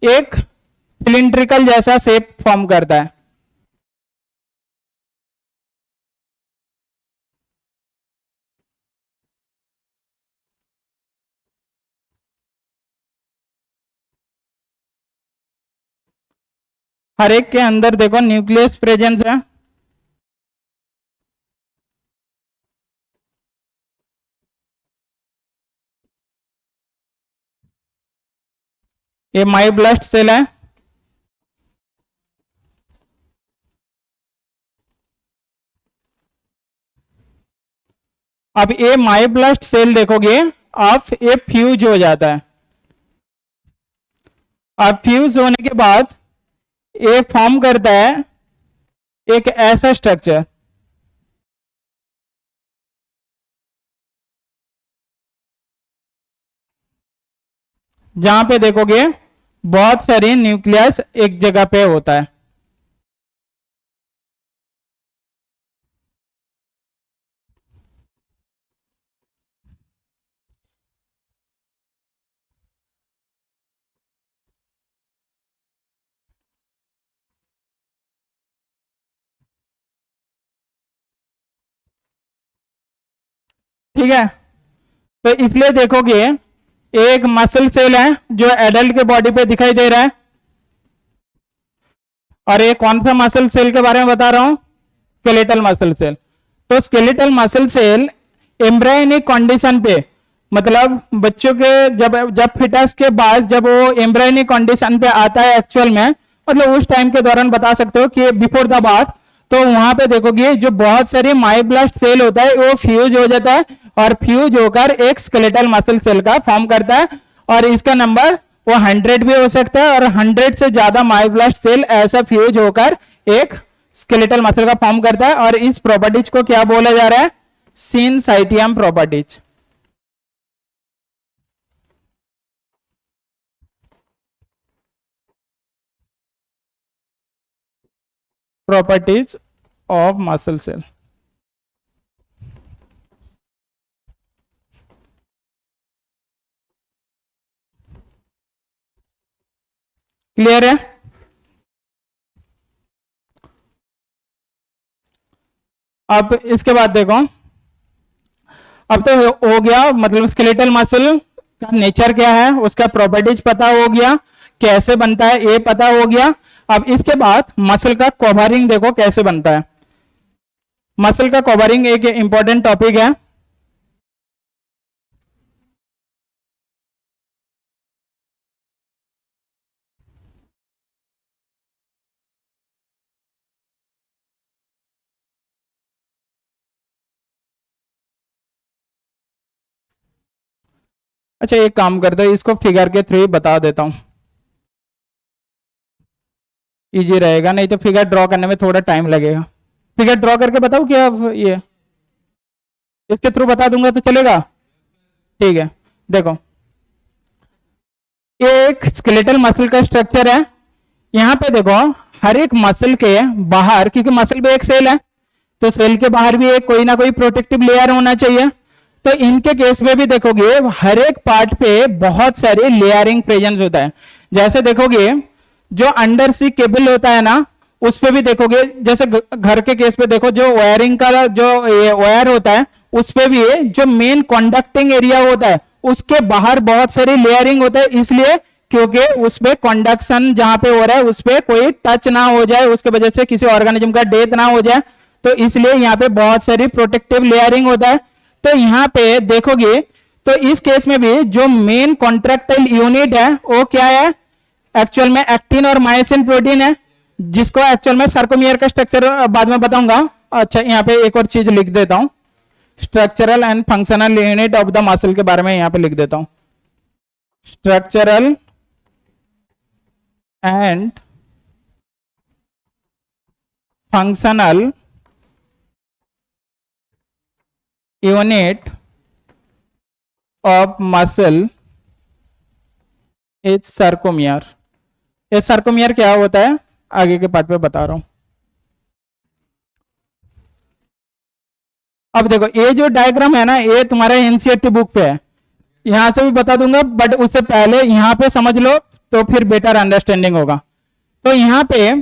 एक सिलिंड्रिकल जैसा शेप फॉर्म करता है. हर एक के अंदर देखो न्यूक्लियस प्रेजेंस है. ये मायोब्लास्ट सेल है. अब ये मायोब्लास्ट सेल देखोगे अब ये फ्यूज हो जाता है. अब फ्यूज होने के बाद ये फॉर्म करता है एक ऐसा स्ट्रक्चर जहां पे देखोगे बहुत सारी न्यूक्लियस एक जगह पे होता है. ठीक है, तो इसलिए देखोगे एक मसल सेल है जो एडल्ट के बॉडी पे दिखाई दे रहा है. और ये कौन सा मसल सेल के बारे में बता रहा हूं? Skeletal muscle cell. तो skeletal muscle cell embryonic condition पे, मतलब बच्चों के जब फिटस के बाद जब वो एम्ब्रायोनिक कंडीशन पे आता है एक्चुअल में, मतलब उस टाइम के दौरान बता सकते हो कि बिफोर द बर्थ, तो वहां पे देखोगे जो बहुत सारी मायोब्लास्ट सेल होता है वो फ्यूज हो जाता है और फ्यूज होकर एक स्केलेटल मसल सेल का फॉर्म करता है. और इसका नंबर वो 100 भी हो सकता है और 100 से ज्यादा मायोब्लास्ट सेल ऐसा फ्यूज होकर एक स्केलेटल मसल का फॉर्म करता है. और इस प्रॉपर्टीज को क्या बोला जा रहा है? Syncytium properties. Properties of muscle cell. Clear है? अब इसके बाद देखो, अब तो हो गया, मतलब स्केलेटल मसल का नेचर क्या है, उसका प्रॉपर्टीज पता हो गया, कैसे बनता है ये पता हो गया. अब इसके बाद मसल का कवरिंग देखो कैसे बनता है. मसल का कवरिंग एक इंपॉर्टेंट टॉपिक है. अच्छा एक काम करते हैं, इसको फिगर के थ्रू बता देता हूं, इजी रहेगा, नहीं तो फिगर ड्रॉ करने में थोड़ा टाइम लगेगा. फिगर ड्रॉ करके बताऊं क्या? ये इसके थ्रू बता दूंगा तो चलेगा? ठीक है, देखो ये एक स्केलेटल मसल का स्ट्रक्चर है. यहां पे देखो हर एक मसल के बाहर, क्योंकि मसल भी एक सेल है तो सेल के बाहर भी एक कोई ना कोई प्रोटेक्टिव लेयर होना चाहिए. तो इनके केस में भी देखोगे हर एक पार्ट पे बहुत सारे लेयरिंग प्रेजेंस होता है. जैसे देखोगे जो अंडर सी केबल होता है ना उस पे भी देखोगे, जैसे घर के केस पे देखो जो वायरिंग का जो वायर होता है उस पे भी जो मेन कंडक्टिंग एरिया होता है उसके बाहर बहुत सारी लेयरिंग होता है. इसलिए क्योंकि उस पे कंडक्शन जहां पे हो रहा है उस पे कोई टच ना हो जाए, उसके वजह से किसी ऑर्गेनिज्म का डेथ ना हो जाए, तो इसलिए यहाँ पे बहुत सारी प्रोटेक्टिव लेयरिंग होता है. तो यहाँ पे देखोगे तो इस केस में भी जो मेन कॉन्ट्रैक्टाइल यूनिट है वो क्या है? एक्चुअल में एक्टिन और मायोसिन प्रोटीन है, जिसको एक्चुअल में सार्कोमियर का स्ट्रक्चर बाद में बताऊंगा। अच्छा, यहाँ पे एक और चीज लिख देता हूं, structural and functional unit of the muscle के बारे में यहाँ पे लिख देता हूं। Structural and functional unit of muscle is sarcomere. ये सार्कोमियर क्या होता है आगे के पार्ट पे बता रहा हूं। अब देखो ये जो डायग्राम है ना, ये तुम्हारे एनसीईआरटी बुक पे है, यहां से भी बता दूंगा, बट उससे पहले यहां पे समझ लो तो फिर बेटर अंडरस्टैंडिंग होगा। तो यहां पे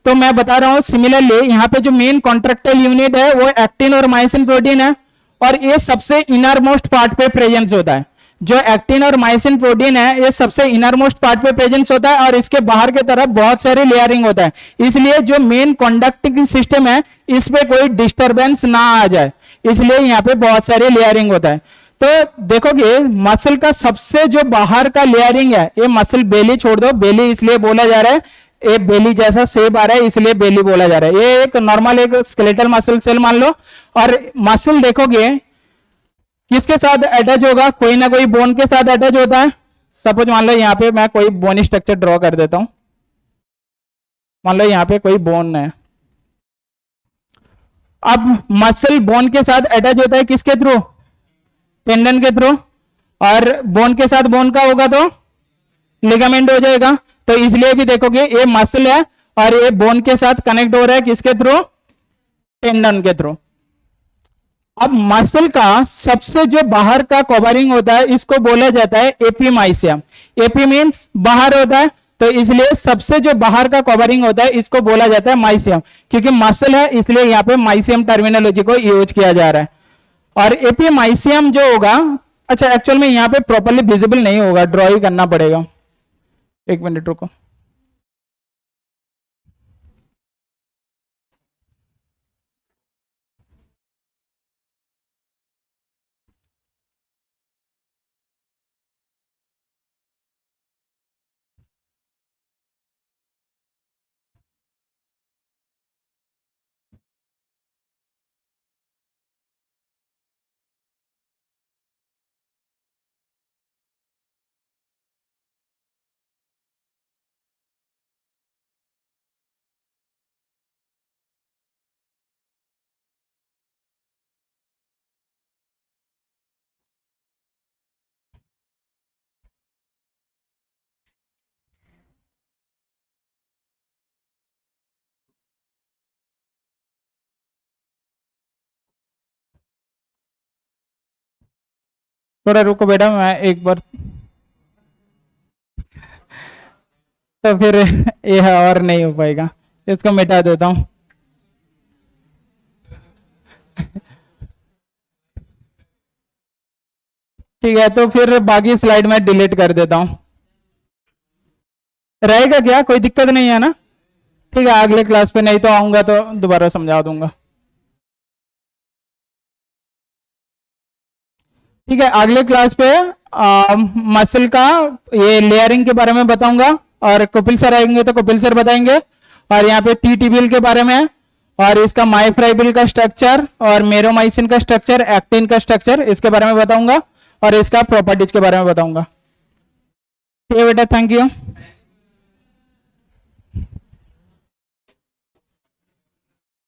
तो मैं बता रहा हूं, सिमिलरली यहां पे जो मेन कॉन्ट्रेक्टाइल यूनिट है वो एक्टिन और मायोसिन प्रोटीन है, और ये सबसे इनर मोस्ट पार्ट पे प्रेजेंस होता है। जो एक्टिन और मायोसिन प्रोटीन है ये सबसे इनर मोस्ट पार्ट पे प्रेजेंस होता है, और इसके बाहर की तरफ बहुत सारे लेयरिंग होता है, इसलिए जो मेन कंडक्टिंग सिस्टम है इस पे कोई डिस्टरबेंस ना आ जाए, इसलिए यहाँ पे बहुत सारे लेयरिंग होता है। तो देखोगे मसल का सबसे जो बाहर का लेयरिंग है, ये मसल बेली छोड़ दो, बेली इसलिए बोला जा रहा है, ये बेली जैसा शेप आ रहा है इसलिए बेली बोला जा रहा है। ये एक नॉर्मल एक स्केलेटल मसल सेल मान लो, और मसल देखोगे किसके साथ अटैच होगा, कोई ना कोई बोन के साथ अटैच होता है। सपोज मान लो यहाँ पे मैं कोई बोन स्ट्रक्चर ड्रॉ कर देता हूं, मान लो यहाँ पे कोई बोन है। अब मसल बोन के साथ अटैच होता है किसके थ्रू, टेंडन के थ्रू, और बोन के साथ बोन का होगा तो लिगामेंट हो जाएगा। तो इसलिए भी देखोगे ये मसल है और ये बोन के साथ कनेक्ट हो रहा है किसके थ्रू, टेंडन के थ्रू। अब मसल का सबसे जो बाहर का कवरिंग होता है इसको बोला जाता है एपीमाइसियम। एपी मींस बाहर होता है, तो इसलिए सबसे जो बाहर का कवरिंग होता है इसको बोला जाता है माइसियम, क्योंकि मसल है इसलिए यहाँ पे माइसियम टर्मिनोलॉजी को यूज किया जा रहा है। और एपीमाइसियम जो होगा, अच्छा एक्चुअल में यहाँ पे प्रॉपर्ली विजिबल नहीं होगा, ड्रॉ ही करना पड़ेगा। एक मिनट रुको। थोड़ा रुको बेटा, मैं एक बार तो फिर यह और नहीं हो पाएगा, इसको मिटा देता हूं। ठीक है, तो फिर बाकी स्लाइड में डिलीट कर देता हूं। रहेगा क्या, कोई दिक्कत नहीं है ना? ठीक है, अगले क्लास पे नहीं तो आऊंगा तो दोबारा समझा दूंगा। ठीक है, अगले क्लास पे मसल का ये लेयरिंग के बारे में बताऊंगा, और कपिल सर आएंगे तो कपिल सर बताएंगे, और यहाँ पे टी टिबियल के बारे में, और इसका मायोफाइब्रिल का स्ट्रक्चर, और मेरोमाइसिन का स्ट्रक्चर, एक्टिन का स्ट्रक्चर, इसके बारे में बताऊंगा, और इसका प्रॉपर्टीज के बारे में बताऊंगा। ठीक है बेटा, थैंक यू।